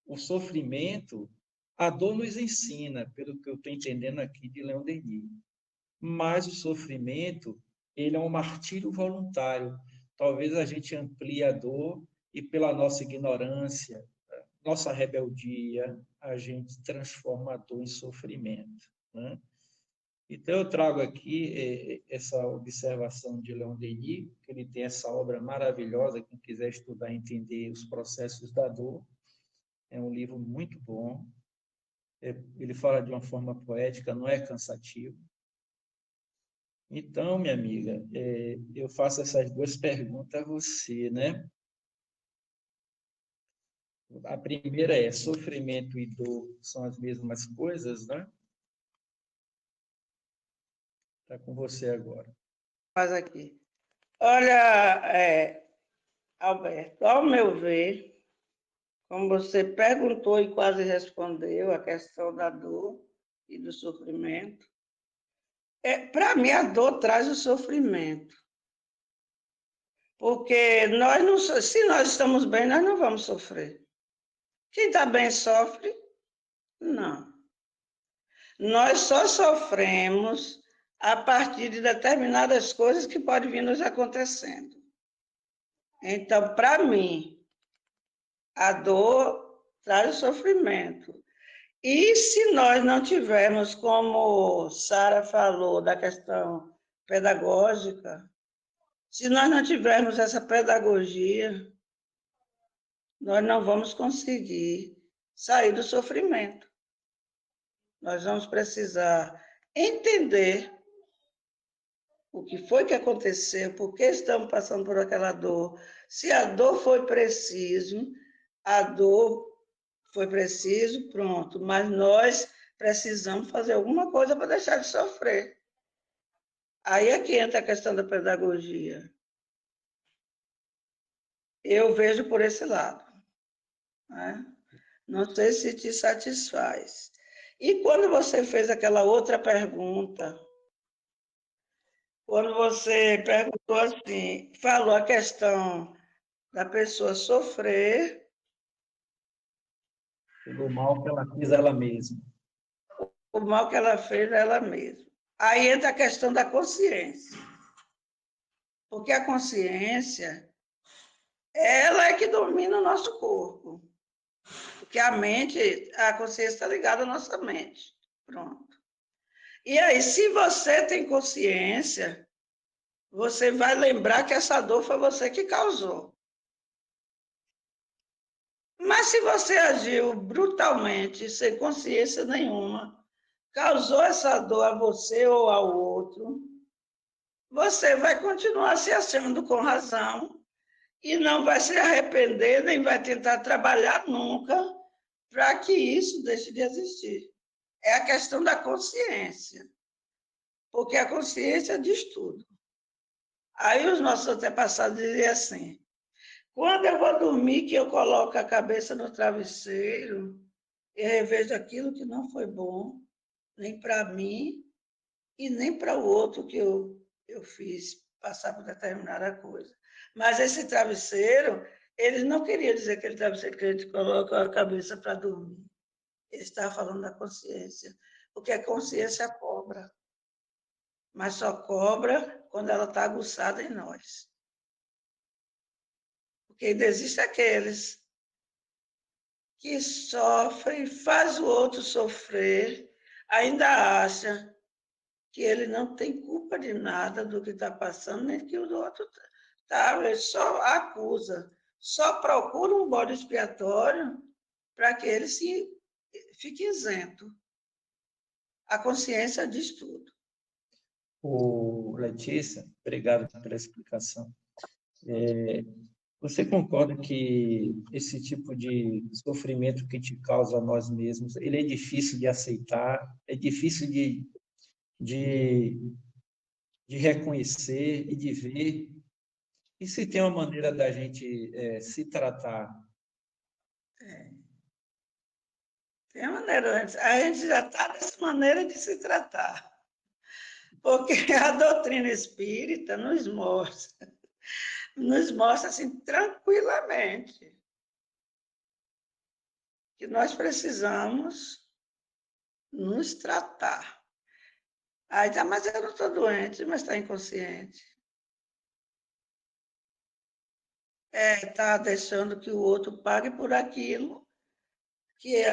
o sofrimento, a dor nos ensina, pelo que eu estou entendendo aqui de Leon Denis, mas o sofrimento, ele é um martírio voluntário. Talvez a gente amplie a dor e pela nossa ignorância, nossa rebeldia, a gente transforma a dor em sofrimento. Né? Então, eu trago aqui essa observação de Leon Denis, que ele tem essa obra maravilhosa, quem quiser estudar e entender os processos da dor, é um livro muito bom. Ele fala de uma forma poética, não é cansativo. Então, minha amiga, eu faço essas duas perguntas a você, né? A primeira é, sofrimento e dor são as mesmas coisas, né? Está com você agora. Mas aqui. Olha, Alberto, ao meu ver, como você perguntou e quase respondeu a questão da dor e do sofrimento, para mim a dor traz o sofrimento. Porque se nós estamos bem, nós não vamos sofrer. Quem está bem sofre? Não. Nós só sofremos a partir de determinadas coisas que podem vir nos acontecendo. Então, para mim, a dor traz o sofrimento. E se nós não tivermos, como Sara falou, da questão pedagógica, se nós não tivermos essa pedagogia, nós não vamos conseguir sair do sofrimento. Nós vamos precisar entender o que foi que aconteceu, por que estamos passando por aquela dor. Se a dor foi preciso, pronto, mas nós precisamos fazer alguma coisa para deixar de sofrer. Aí é que entra a questão da pedagogia. Eu vejo por esse lado. Né? Não sei se te satisfaz. E quando você fez aquela outra pergunta, quando você perguntou assim, falou a questão da pessoa sofrer Pelo mal que ela fez a ela mesma. o mal que ela fez a ela mesma. Aí entra a questão da consciência. Porque a consciência, ela é que domina o nosso corpo. Porque a consciência está ligada à nossa mente. Pronto. E aí, se você tem consciência, você vai lembrar que essa dor foi você que causou. Mas se você agiu brutalmente, sem consciência nenhuma, causou essa dor a você ou ao outro, você vai continuar se achando com razão e não vai se arrepender, nem vai tentar trabalhar nunca para que isso deixe de existir. É a questão da consciência, porque a consciência diz tudo. Aí os nossos antepassados diziam assim, quando eu vou dormir, que eu coloco a cabeça no travesseiro, eu revejo aquilo que não foi bom, nem para mim e nem para o outro que eu fiz passar por determinada coisa. Mas esse travesseiro, eles não queriam dizer aquele travesseiro que a gente coloca a cabeça para dormir. Ele estava falando da consciência, porque a consciência cobra, mas só cobra quando ela está aguçada em nós. Porque ainda existem aqueles que sofrem, faz o outro sofrer, ainda acha que ele não tem culpa de nada do que está passando, nem que o outro está, ele só acusa, só procura um bode expiatório para que ele se fique isento. A consciência diz tudo. Letícia, obrigado pela explicação. Você concorda que esse tipo de sofrimento que te causa a nós mesmos, ele é difícil de aceitar, é difícil de reconhecer e de ver? E se tem uma maneira da gente se tratar? Tem uma maneira, a gente já está dessa maneira de se tratar. Porque a doutrina espírita nos mostra assim, tranquilamente, que nós precisamos nos tratar. Aí tá, mas eu não estou doente, mas está inconsciente. Está deixando que o outro pague por aquilo que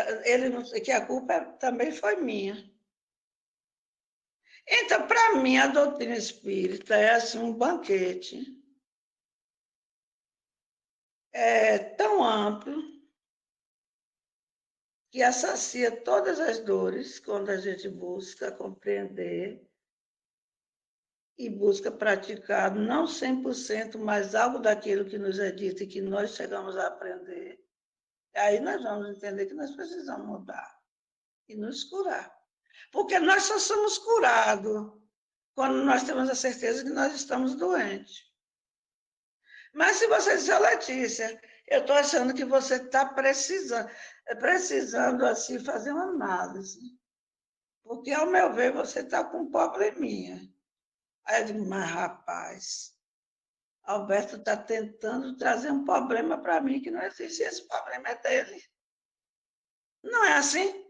a culpa também foi minha. Então, para mim, a doutrina espírita é assim um banquete. É tão amplo que assacia todas as dores quando a gente busca compreender e busca praticar, não 100%, mas algo daquilo que nos é dito e que nós chegamos a aprender. Aí nós vamos entender que nós precisamos mudar e nos curar. Porque nós só somos curados quando nós temos a certeza que nós estamos doentes. Mas se você disser, Letícia, eu estou achando que você está precisando assim, fazer uma análise. Porque, ao meu ver, você está com um probleminha. Aí eu digo, mas rapaz, Alberto está tentando trazer um problema para mim que não existe, esse problema é dele. Não é assim?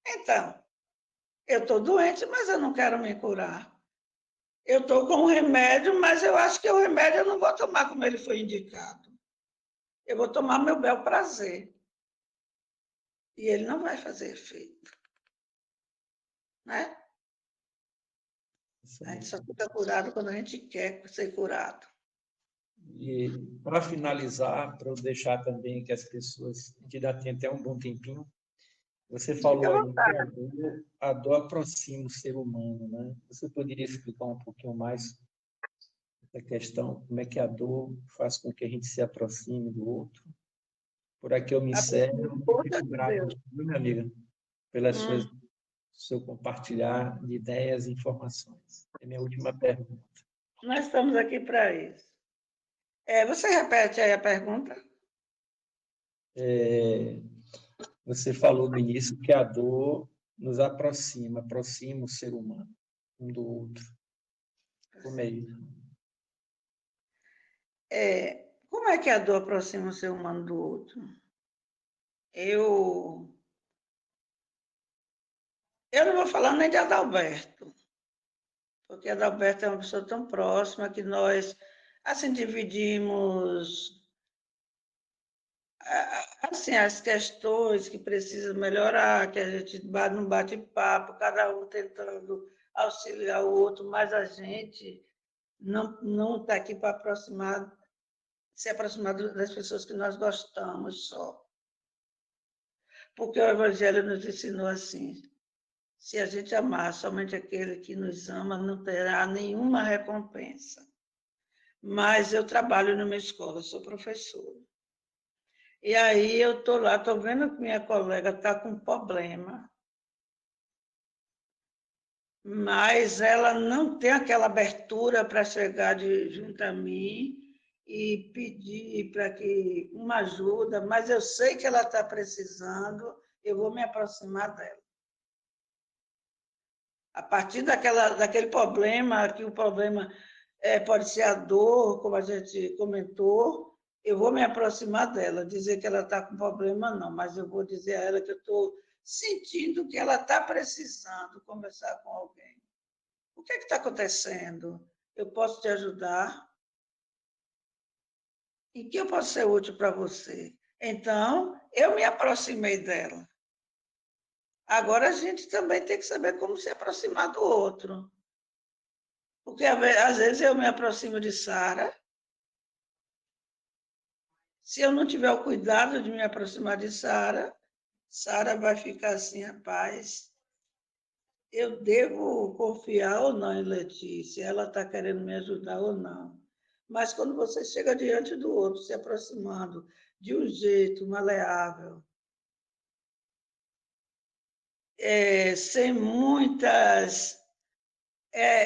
Então, eu estou doente, mas eu não quero me curar. Eu estou com um remédio, mas eu acho que o remédio eu não vou tomar como ele foi indicado. Eu vou tomar meu bel prazer. E ele não vai fazer efeito. Né? A gente só fica curado quando a gente quer ser curado. E, para finalizar, para eu deixar também que as pessoas, a gente ainda tem até um bom tempinho, você falou aí que a dor aproxima o ser humano, né? Você poderia explicar um pouquinho mais essa questão, como é que a dor faz com que a gente se aproxime do outro? Por aqui eu me encerro, fico grato, minha amiga, pelas seu compartilhar de ideias e informações. É minha última pergunta. Nós estamos aqui para isso. Você repete aí a pergunta? Você falou no início que a dor nos aproxima o ser humano um do outro. Como é isso? Como é que a dor aproxima o ser humano do outro? Eu não vou falar nem de Adalberto, porque Adalberto é uma pessoa tão próxima que nós, assim, dividimos assim, as questões que precisam melhorar, que a gente não bate papo, cada um tentando auxiliar o outro, mas a gente não está aqui para se aproximar das pessoas que nós gostamos só. Porque o Evangelho nos ensinou assim, se a gente amar somente aquele que nos ama, não terá nenhuma recompensa. Mas eu trabalho numa escola, sou professora. E aí eu estou lá, estou vendo que minha colega está com problema, mas ela não tem aquela abertura para chegar junto a mim e pedir para que uma ajuda, mas eu sei que ela está precisando, eu vou me aproximar dela. A partir daquele problema, que o problema pode ser a dor, como a gente comentou, eu vou me aproximar dela, dizer que ela está com problema, não, mas eu vou dizer a ela que eu estou sentindo que ela está precisando conversar com alguém. O que está acontecendo? Eu posso te ajudar? Em que eu posso ser útil para você? Então, eu me aproximei dela. Agora, a gente também tem que saber como se aproximar do outro. Porque, às vezes, eu me aproximo de Sara. Se eu não tiver o cuidado de me aproximar de Sara, Sara vai ficar assim, rapaz, eu devo confiar ou não em Letícia? Ela está querendo me ajudar ou não? Mas quando você chega diante do outro, se aproximando de um jeito maleável, sem muitas.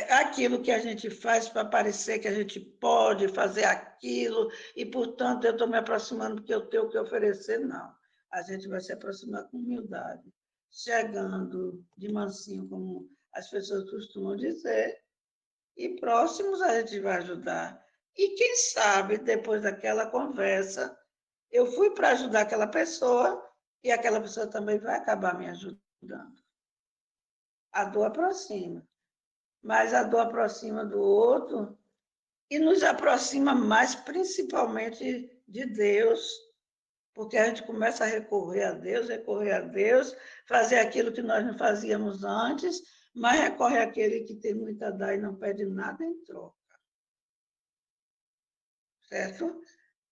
Aquilo que a gente faz para parecer que a gente pode fazer aquilo, e, portanto, eu estou me aproximando porque eu tenho o que oferecer, não. A gente vai se aproximar com humildade, chegando de mansinho, como as pessoas costumam dizer, e próximos a gente vai ajudar. E quem sabe, depois daquela conversa, eu fui para ajudar aquela pessoa e aquela pessoa também vai acabar me ajudando. A dor aproxima, mas a dor aproxima do outro e nos aproxima mais, principalmente, de Deus, porque a gente começa a recorrer a Deus, fazer aquilo que nós não fazíamos antes, mas recorre àquele que tem muito a dar e não pede nada em troca. Certo?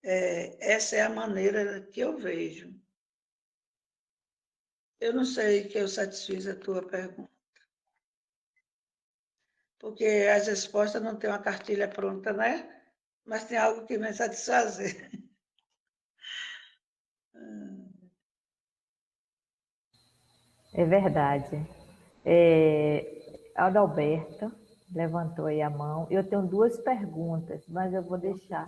Essa é a maneira que eu vejo. Eu não sei que eu satisfiz a tua pergunta, porque as respostas não têm uma cartilha pronta, né? Mas tem algo que me satisfazer. É verdade. Adalberto levantou aí a mão. Eu tenho duas perguntas, mas eu vou deixar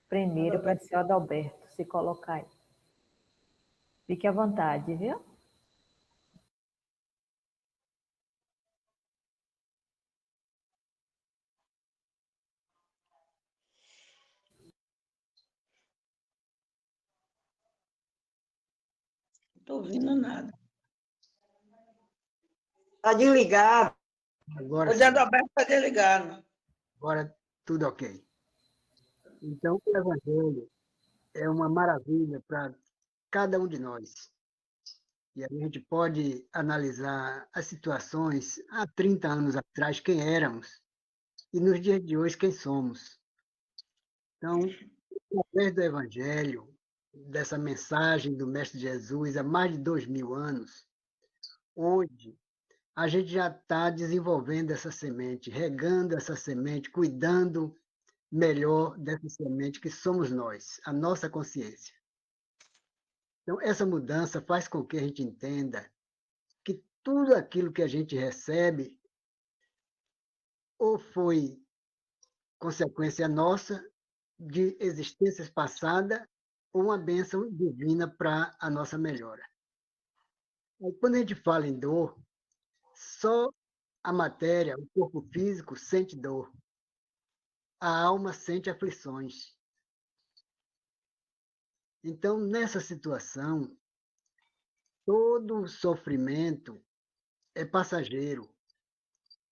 primeiro para o senhor Adalberto se colocar aí. Fique à vontade, viu? Não estou ouvindo nada. Está desligado. Agora O sim, Zé Alberto está desligado. agora tudo ok. Então, o Evangelho é uma maravilha para cada um de nós. E a gente pode analisar as situações há 30 anos atrás, quem éramos, e nos dias de hoje, quem somos. Então, através do Evangelho, dessa mensagem do Mestre Jesus há mais de 2000 anos, hoje a gente já está desenvolvendo essa semente, regando essa semente, cuidando melhor dessa semente que somos nós, a nossa consciência. Então, essa mudança faz com que a gente entenda que tudo aquilo que a gente recebe ou foi consequência nossa de existências passadas ou uma bênção divina para a nossa melhora. Quando a gente fala em dor, só a matéria, o corpo físico, sente dor. A alma sente aflições. Então, nessa situação, todo sofrimento é passageiro.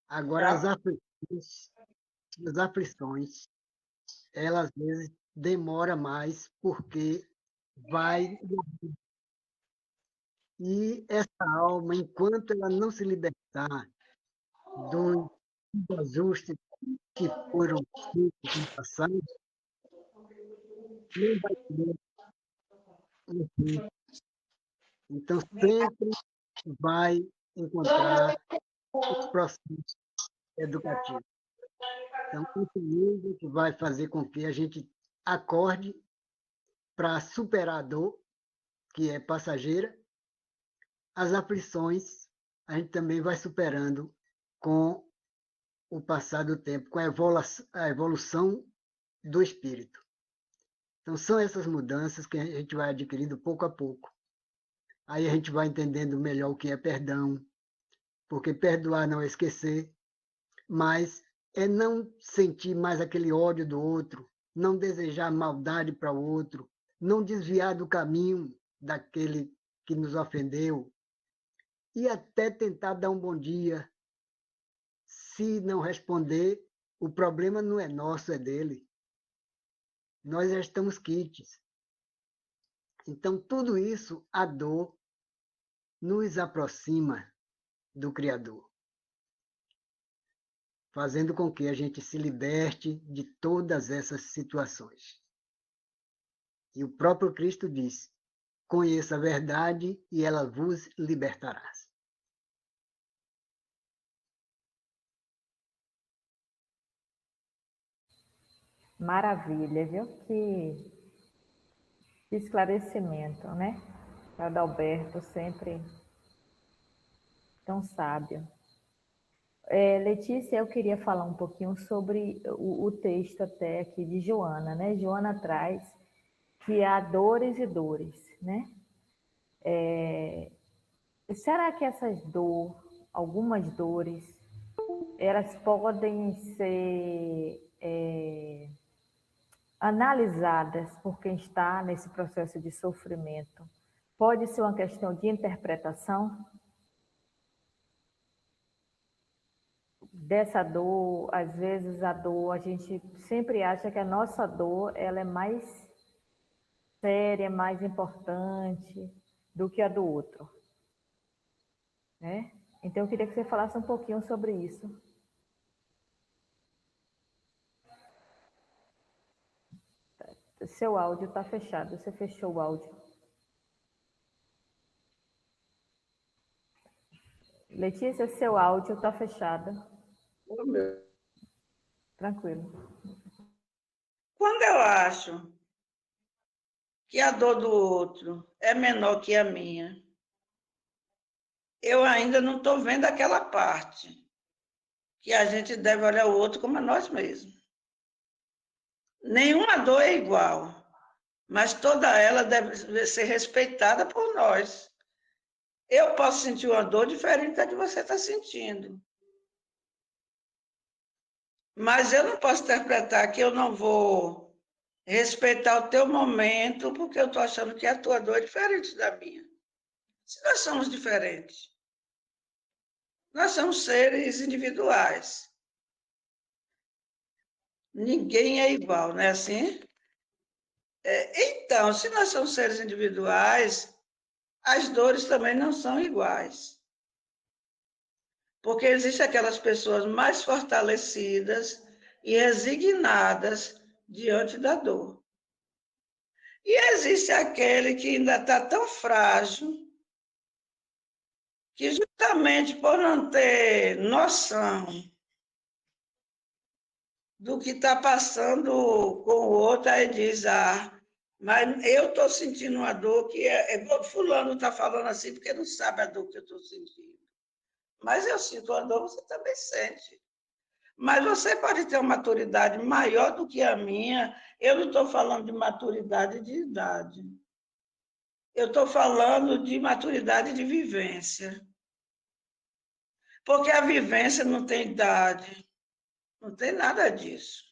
Agora, as aflições, elas às vezes demoram mais porque vai. E essa alma, enquanto ela não se libertar dos ajustes que foram feitos no passado, não vai ter um fim. Então, sempre vai encontrar os processos educativos. Então, esse livro que vai fazer com que a gente acorde para superar a dor, que é passageira, as aflições a gente também vai superando com o passar do tempo, com a evolução do espírito. Então, são essas mudanças que a gente vai adquirindo pouco a pouco. Aí a gente vai entendendo melhor o que é perdão, porque perdoar não é esquecer, mas é não sentir mais aquele ódio do outro, não desejar maldade para o outro, não desviar do caminho daquele que nos ofendeu, e até tentar dar um bom dia. Se não responder, o problema não é nosso, é dele. Nós já estamos quites. Então, tudo isso, a dor, nos aproxima do Criador, fazendo com que a gente se liberte de todas essas situações. E o próprio Cristo disse: conheça a verdade e ela vos libertará. Maravilha, viu? Que esclarecimento, né? Adalberto, sempre tão sábio. Letícia, eu queria falar um pouquinho sobre o texto até aqui de Joana, né? Joana traz que há dores e dores, né? Será que algumas dores, elas podem ser analisadas por quem está nesse processo de sofrimento? Pode ser uma questão de interpretação dessa dor. Às vezes a dor, a gente sempre acha que a nossa dor ela é mais séria, mais importante do que a do outro, né? Então eu queria que você falasse um pouquinho sobre isso. Seu áudio está fechado, você fechou o áudio. Letícia, seu áudio está fechado. Oh, meu. Tranquilo. Quando eu acho que a dor do outro é menor que a minha, eu ainda não estou vendo aquela parte que a gente deve olhar o outro como a nós mesmos. Nenhuma dor é igual, mas toda ela deve ser respeitada por nós. Eu posso sentir uma dor diferente da que você está sentindo. Mas eu não posso interpretar que eu não vou respeitar o teu momento porque eu estou achando que a tua dor é diferente da minha. Se nós somos diferentes, nós somos seres individuais. Ninguém é igual, não é assim? Então, se nós somos seres individuais, as dores também não são iguais. Porque existem aquelas pessoas mais fortalecidas e resignadas diante da dor. E existe aquele que ainda está tão frágil que justamente por não ter noção do que está passando com o outro, aí diz, mas eu estou sentindo uma dor que fulano está falando assim porque não sabe a dor que eu estou sentindo. Mas eu sinto a dor, você também sente. Mas você pode ter uma maturidade maior do que a minha. Eu não estou falando de maturidade de idade. Eu estou falando de maturidade de vivência. Porque a vivência não tem idade, não tem nada disso.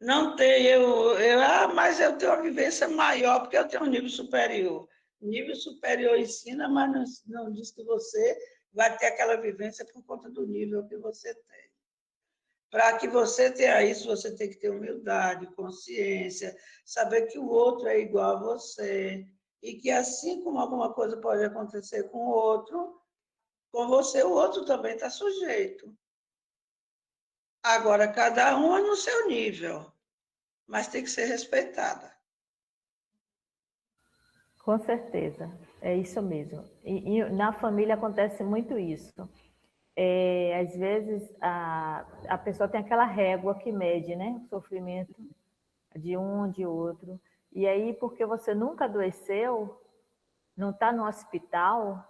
Não tem, mas eu tenho uma vivência maior porque eu tenho um nível superior. Nível superior ensina, mas não diz que você vai ter aquela vivência por conta do nível que você tem. Para que você tenha isso, você tem que ter humildade, consciência, saber que o outro é igual a você e que assim como alguma coisa pode acontecer com o outro, com você o outro também está sujeito. Agora, cada um é no seu nível, mas tem que ser respeitada. Com certeza, é isso mesmo. E na família acontece muito isso. Às vezes a pessoa tem aquela régua que mede, né, o sofrimento de um, de outro. E aí, porque você nunca adoeceu, não está no hospital,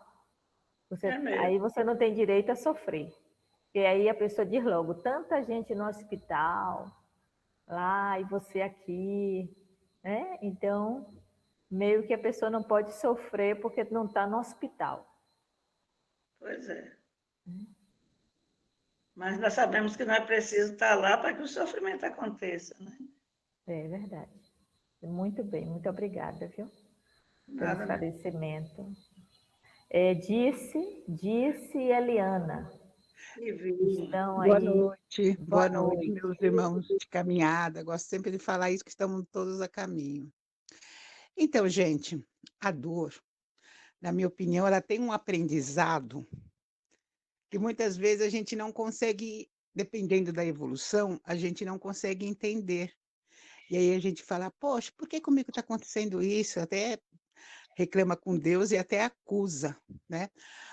aí você não tem direito a sofrer. E aí a pessoa diz logo, tanta gente no hospital, lá, e você aqui, né? Então, meio que a pessoa não pode sofrer porque não está no hospital. Pois é. Mas nós sabemos que não é preciso estar lá para que o sofrimento aconteça, né? É verdade. Muito bem, muito obrigada, viu? Pelo Nada, esclarecimento. Disse Eliana. Estão Boa aí. noite, Boa boa noite, noite. meus irmãos de caminhada. Gosto sempre de falar isso, que estamos todos a caminho. Então, gente, a dor, na minha opinião, ela tem um aprendizado que muitas vezes a gente não consegue, dependendo da evolução, a gente não consegue entender. E aí a gente fala, poxa, por que comigo está acontecendo isso? Até reclama com Deus e até acusa, né?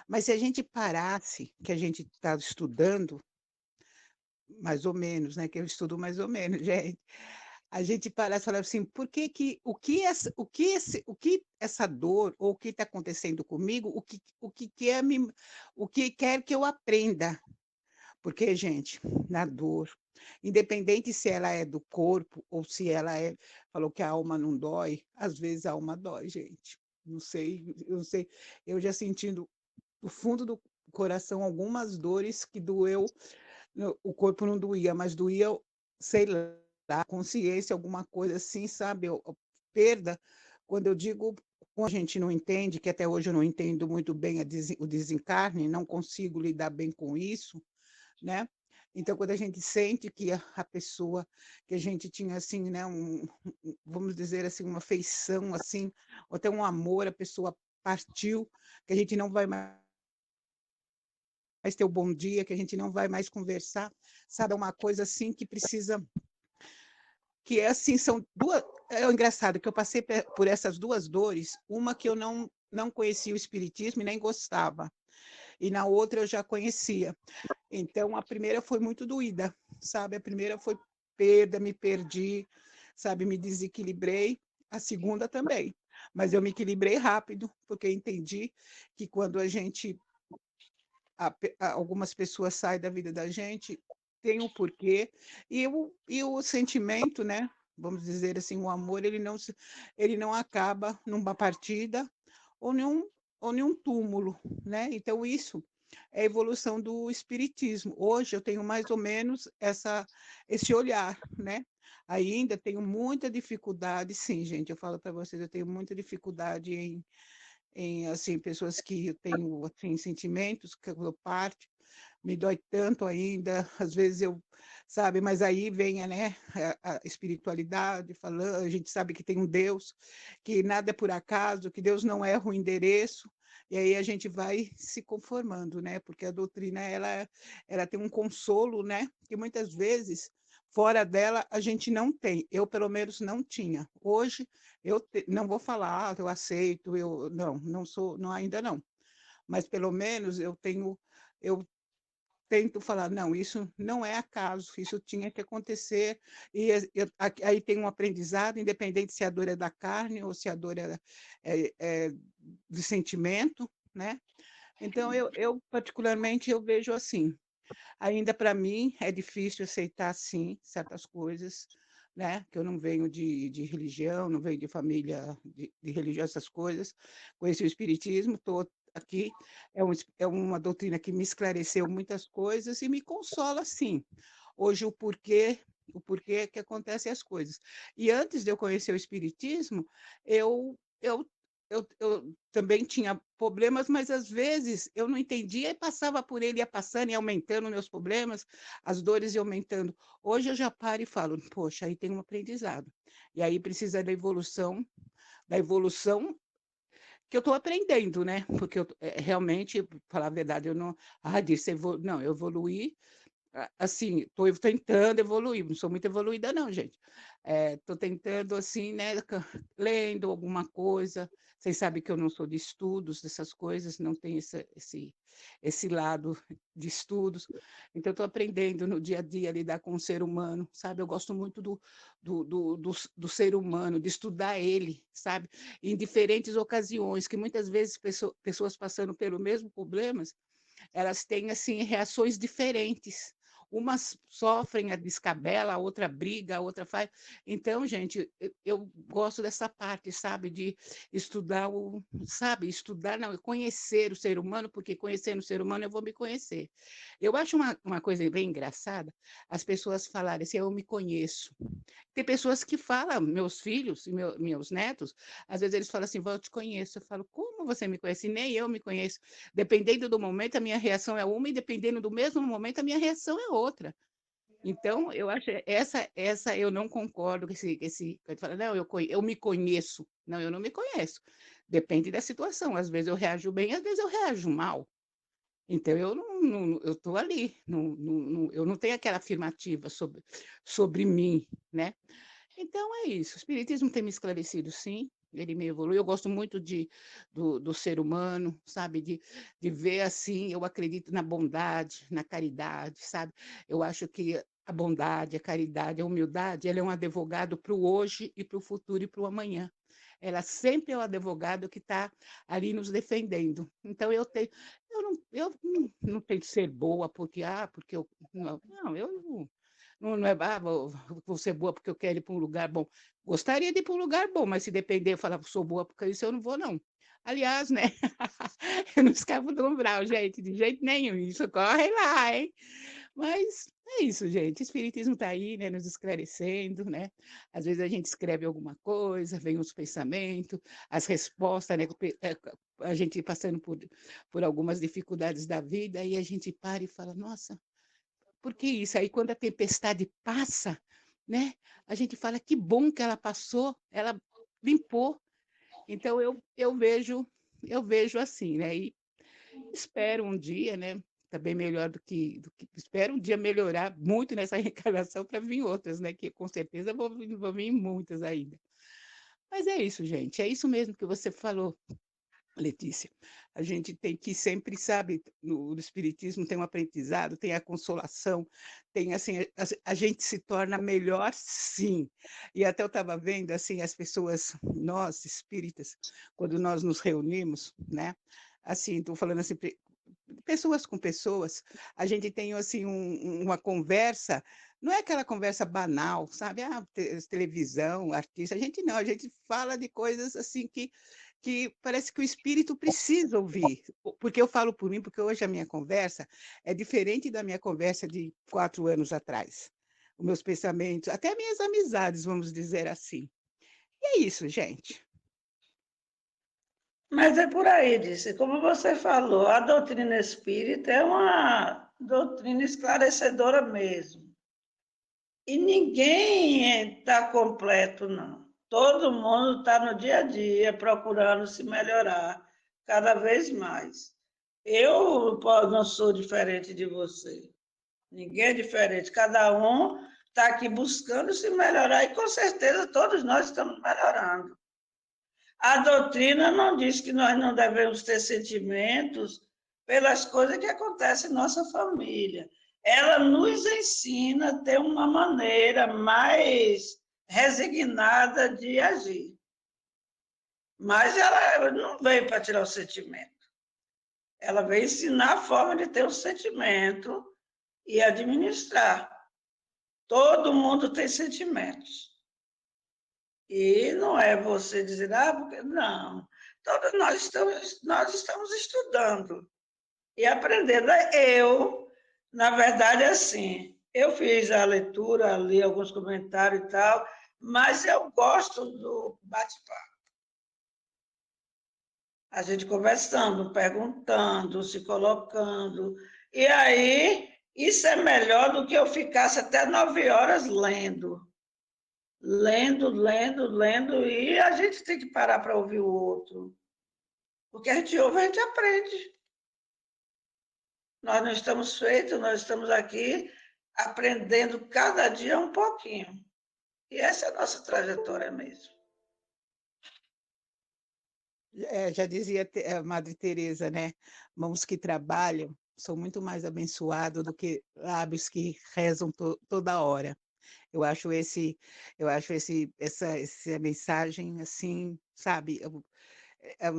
Mas se a gente parasse, que a gente está estudando, mais ou menos, né? Que eu estudo mais ou menos, gente. A gente parasse e falar assim, por que que, o que essa dor, ou o que está acontecendo comigo, o que quer que eu aprenda? Porque, gente, na dor, independente se ela é do corpo ou se ela é, falou que a alma não dói, às vezes a alma dói, gente. Não sei, eu não sei, eu já sentindo do fundo do coração algumas dores que doeu, o corpo não doía, mas doía, sei lá, a consciência, alguma coisa assim, sabe? Perda, quando eu digo, como a gente não entende, que até hoje eu não entendo muito bem o desencarne, não consigo lidar bem com isso, né? Então, quando a gente sente que a pessoa que a gente tinha assim, né, vamos dizer assim, uma afeição assim, ou até um amor, a pessoa partiu, que a gente não vai mais ter o bom dia, que a gente não vai mais conversar, sabe? É uma coisa assim que precisa, que é assim, são duas, é engraçado que eu passei por essas duas dores, uma que eu não conhecia o espiritismo e nem gostava, e na outra eu já conhecia. Então, a primeira foi muito doída, sabe? A primeira foi perda, me perdi, sabe? Me desequilibrei. A segunda também. Mas eu me equilibrei rápido, porque entendi que quando a gente, algumas pessoas saem da vida da gente, tem um porquê. E o sentimento, né? Vamos dizer assim, o amor, ele não acaba numa partida ou nenhum túmulo, né? Então, isso é a evolução do espiritismo. Hoje eu tenho mais ou menos esse olhar, né? Ainda tenho muita dificuldade, sim, gente, eu falo para vocês, eu tenho muita dificuldade em assim, pessoas que eu tenho assim, sentimentos, que eu parte, me dói tanto ainda, às vezes eu, sabe, mas aí vem, né, a espiritualidade falando, a gente sabe que tem um Deus, que nada é por acaso, que Deus não erra o endereço, e aí a gente vai se conformando, né, porque a doutrina, ela tem um consolo, né, que muitas vezes, fora dela, a gente não tem, eu pelo menos não tinha. Hoje, não vou falar, eu aceito, não sou, não, ainda não, mas pelo menos eu tento falar, não, isso não é acaso, isso tinha que acontecer, e aí tem um aprendizado, independente se a dor é da carne ou se a dor é de sentimento, né? Então, eu particularmente, eu vejo assim, ainda para mim é difícil aceitar, sim, certas coisas, né? Que eu não venho de religião, não venho de família de religião, essas coisas. Conheci o espiritismo, estou aqui, é uma doutrina que me esclareceu muitas coisas e me consola, sim. Hoje o porquê que acontecem as coisas. E antes de eu conhecer o espiritismo, eu também tinha problemas, mas às vezes eu não entendia e passava por ele, ia passando e aumentando meus problemas, as dores iam aumentando. Hoje eu já paro e falo, poxa, aí tem um aprendizado. E aí precisa da evolução que eu estou aprendendo, né? Porque realmente, para falar a verdade, eu não. Ah, disse, não, eu evoluí, assim, estou tentando evoluir, não sou muito evoluída não, gente. Estou tentando, assim, né, lendo alguma coisa, vocês sabem que eu não sou de estudos, dessas coisas, não tenho esse lado de estudos, então estou aprendendo no dia a dia a lidar com o ser humano, sabe? Eu gosto muito do ser humano, de estudar ele, sabe? Em diferentes ocasiões, que muitas vezes pessoas passando pelo mesmo problemas, elas têm assim reações diferentes. Umas sofrem, a descabela, a outra briga, a outra faz. Então, gente, eu gosto dessa parte, sabe, de estudar sabe, estudar, não, conhecer o ser humano, porque conhecendo o ser humano eu vou me conhecer. Eu acho uma coisa bem engraçada as pessoas falarem assim, eu me conheço. Tem pessoas que falam, meus filhos e meus netos, às vezes eles falam assim, "Vó, eu te conheço." Eu falo, como você me conhece? Nem eu me conheço. Dependendo do momento, a minha reação é uma, e dependendo do mesmo momento, a minha reação é outra. Então, eu acho essa eu não concordo com ele fala, não, eu me conheço. Não, eu não me conheço. Depende da situação. Às vezes eu reajo bem, às vezes eu reajo mal. Então, eu estou ali, eu não tenho aquela afirmativa sobre mim, né? Então é isso. O espiritismo tem me esclarecido, sim. Ele me evoluiu. Eu gosto muito do ser humano, sabe? De ver assim. Eu acredito na bondade, na caridade, sabe? Eu acho que a bondade, a caridade, a humildade, ela é um advogado para o hoje e para o futuro e para o amanhã. Ela sempre é o advogado que está ali nos defendendo. Então eu não tenho que ser boa porque eu não, eu não é, vou ser boa porque eu quero ir para um lugar bom. Gostaria de ir para um lugar bom, mas se depender, eu falar, sou boa porque isso eu não vou, não. Aliás, né? Eu não escapo do umbral, gente, de jeito nenhum. Isso corre lá, hein? Mas é isso, gente. O Espiritismo está aí, né, nos esclarecendo, né? Às vezes a gente escreve alguma coisa, vem os pensamentos, as respostas, né? A gente passando por algumas dificuldades da vida, e a gente para e fala, nossa, por que isso? Aí quando a tempestade passa, né? A gente fala, que bom que ela passou, ela limpou. Então eu vejo assim, né? E espero um dia, né? Também melhor do que espero um dia melhorar muito nessa reencarnação para vir outras, né? Que com certeza vou vir muitas ainda. Mas é isso, gente. É isso mesmo que você falou, Letícia. A gente tem que sempre, sabe, no espiritismo tem um aprendizado, tem a consolação, tem assim, a gente se torna melhor, sim. E até eu estava vendo assim as pessoas, nós espíritas, quando nós nos reunimos, né? Assim, estou falando assim, pessoas com pessoas, a gente tem assim uma conversa, não é aquela conversa banal, sabe? Televisão, artista, a gente não, a gente fala de coisas assim que parece que o espírito precisa ouvir. Porque eu falo por mim, porque hoje a minha conversa é diferente da minha conversa de 4 anos atrás. Os meus pensamentos, até minhas amizades, vamos dizer assim. E é isso, gente. Mas é por aí, disse. Como você falou, a doutrina espírita é uma doutrina esclarecedora mesmo. E ninguém está completo, não. Todo mundo está no dia a dia procurando se melhorar cada vez mais. Eu não sou diferente de você. Ninguém é diferente. Cada um está aqui buscando se melhorar e com certeza todos nós estamos melhorando. A doutrina não diz que nós não devemos ter sentimentos pelas coisas que acontecem em nossa família. Ela nos ensina a ter uma maneira mais resignada de agir. Mas ela não veio para tirar o sentimento. Ela veio ensinar a forma de ter o sentimento e administrar. Todo mundo tem sentimentos. E não é você dizer, porque não. Todos nós estamos estudando e aprendendo. Na verdade, é assim, eu fiz a leitura, li alguns comentários e tal, mas eu gosto do bate-papo. A gente conversando, perguntando, se colocando. E aí, isso é melhor do que eu ficasse até 9 horas lendo. Lendo, e a gente tem que parar para ouvir o outro. Porque a gente ouve, a gente aprende. Nós não estamos feitos, nós estamos aqui aprendendo cada dia um pouquinho. E essa é a nossa trajetória mesmo. Já dizia a Madre Teresa, né? Mãos que trabalham são muito mais abençoados do que lábios que rezam toda hora. Eu acho essa mensagem assim, sabe,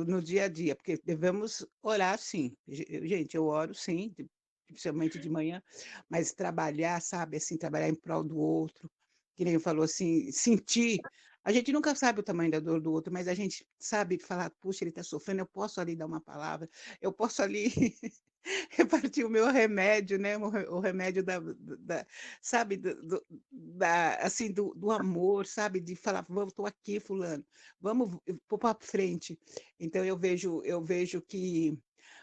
no dia a dia, porque devemos orar sim. Gente, eu oro sim, principalmente de manhã, mas trabalhar, sabe, assim, trabalhar em prol do outro, que nem falou assim, sentir. A gente nunca sabe o tamanho da dor do outro, mas a gente sabe falar, puxa, ele está sofrendo, eu posso ali dar uma palavra, eu posso ali repartir o meu remédio, né? O remédio sabe, assim, do amor, sabe? De falar, vamos, estou aqui, fulano, vamos para frente. Então eu vejo que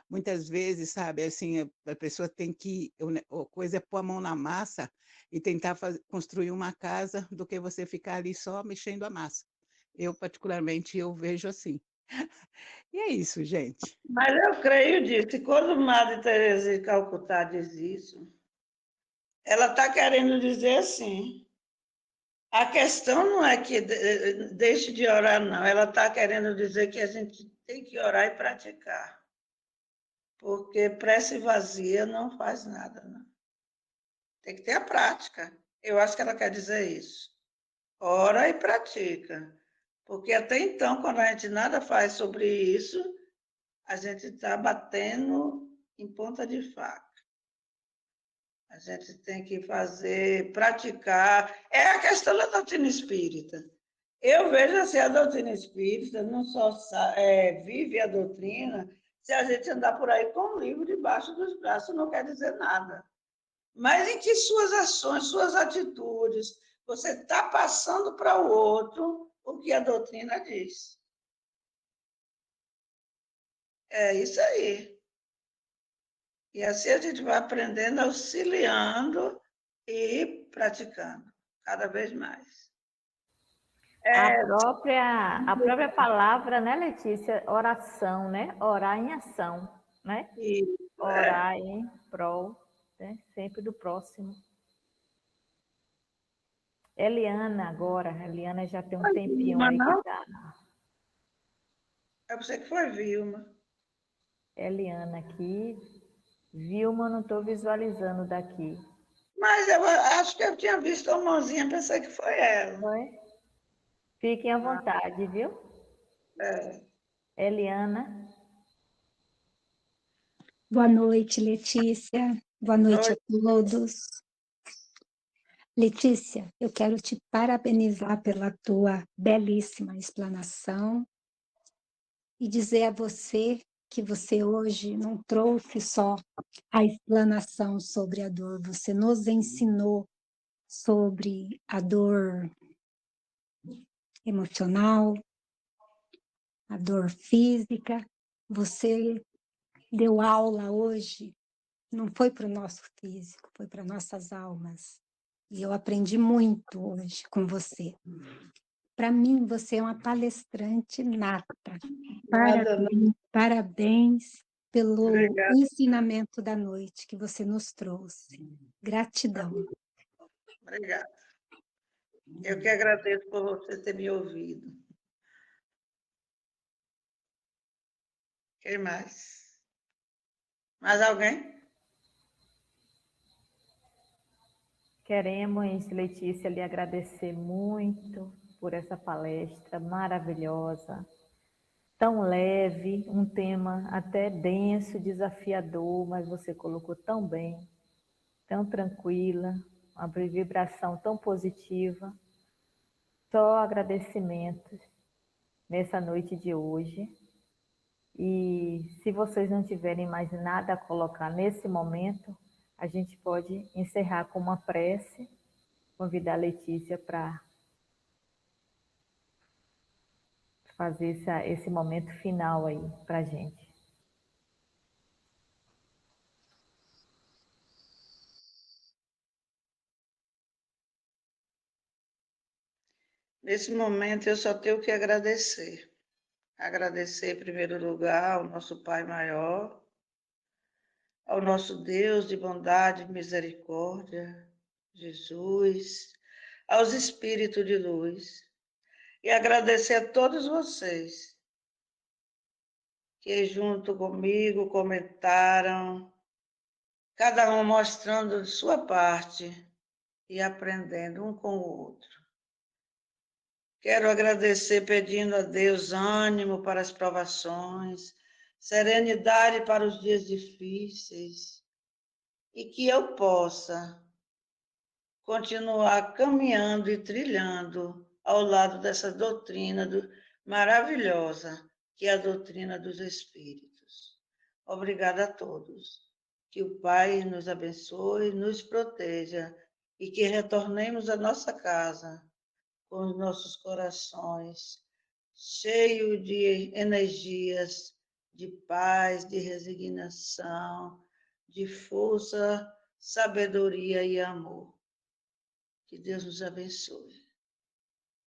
muitas vezes, sabe, assim, a pessoa tem que, a coisa é pôr a mão na massa e tentar construir uma casa do que você ficar ali só mexendo a massa. Eu, particularmente, eu vejo assim. E é isso, gente. Mas eu creio disso. E quando Madre Teresa de Calcutá diz isso, ela está querendo dizer assim, A questão não é que deixe de orar, não. Ela está querendo dizer que a gente tem que orar e praticar. Porque prece vazia não faz nada, não. Tem que ter a prática. Eu acho que ela quer dizer isso. Ora e pratica. Porque até então, quando a gente nada faz sobre isso, a gente está batendo em ponta de faca. A gente tem que fazer, praticar. É a questão da doutrina espírita. Eu vejo assim, a doutrina espírita não só vive a doutrina se a gente andar por aí com um livro debaixo dos braços, não quer dizer nada. Mas em que suas ações, suas atitudes, você está passando para o outro o que a doutrina diz. É isso aí. E assim a gente vai aprendendo, auxiliando e praticando cada vez mais. A própria palavra, né, Letícia? Oração, né? Orar em ação, né? Orar em prol, né? Sempre do próximo. Eliana agora, Eliana já tem um tempinho aí que tá. É você que foi, Vilma. Eliana aqui. Vilma, não estou visualizando daqui. Mas eu acho que eu tinha visto a mãozinha, pensei que foi ela. Foi? Fiquem à vontade, viu? Eliana. Boa noite, Letícia. Boa noite a todos. Letícia, eu quero te parabenizar pela tua belíssima explanação e dizer a você que você hoje não trouxe só a explanação sobre a dor, você nos ensinou sobre a dor emocional, a dor física. Você deu aula hoje, não foi para o nosso físico, foi para nossas almas. E eu aprendi muito hoje com você. Para mim, você é uma palestrante nata. Parabéns pelo ensinamento da noite que você nos trouxe. Gratidão. Obrigada. Eu que agradeço por você ter me ouvido. Quem mais? Mais alguém? Queremos, Letícia, lhe agradecer muito por essa palestra maravilhosa, tão leve, um tema até denso, desafiador, mas você colocou tão bem, tão tranquila, uma vibração tão positiva. Só agradecimentos nessa noite de hoje. E se vocês não tiverem mais nada a colocar nesse momento, a gente pode encerrar com uma prece, convidar a Letícia para fazer esse momento final aí para a gente. Nesse momento, eu só tenho que agradecer. Agradecer, em primeiro lugar, ao nosso Pai Maior, ao nosso Deus de bondade e misericórdia, Jesus, aos Espíritos de luz, e agradecer a todos vocês que, junto comigo, comentaram, cada um mostrando sua parte e aprendendo um com o outro. Quero agradecer pedindo a Deus ânimo para as provações, serenidade para os dias difíceis e que eu possa continuar caminhando e trilhando ao lado dessa doutrina maravilhosa, que é a doutrina dos Espíritos. Obrigada a todos. Que o Pai nos abençoe, nos proteja e que retornemos à nossa casa com os nossos corações cheios de energias, de paz, de resignação, de força, sabedoria e amor. Que Deus nos abençoe.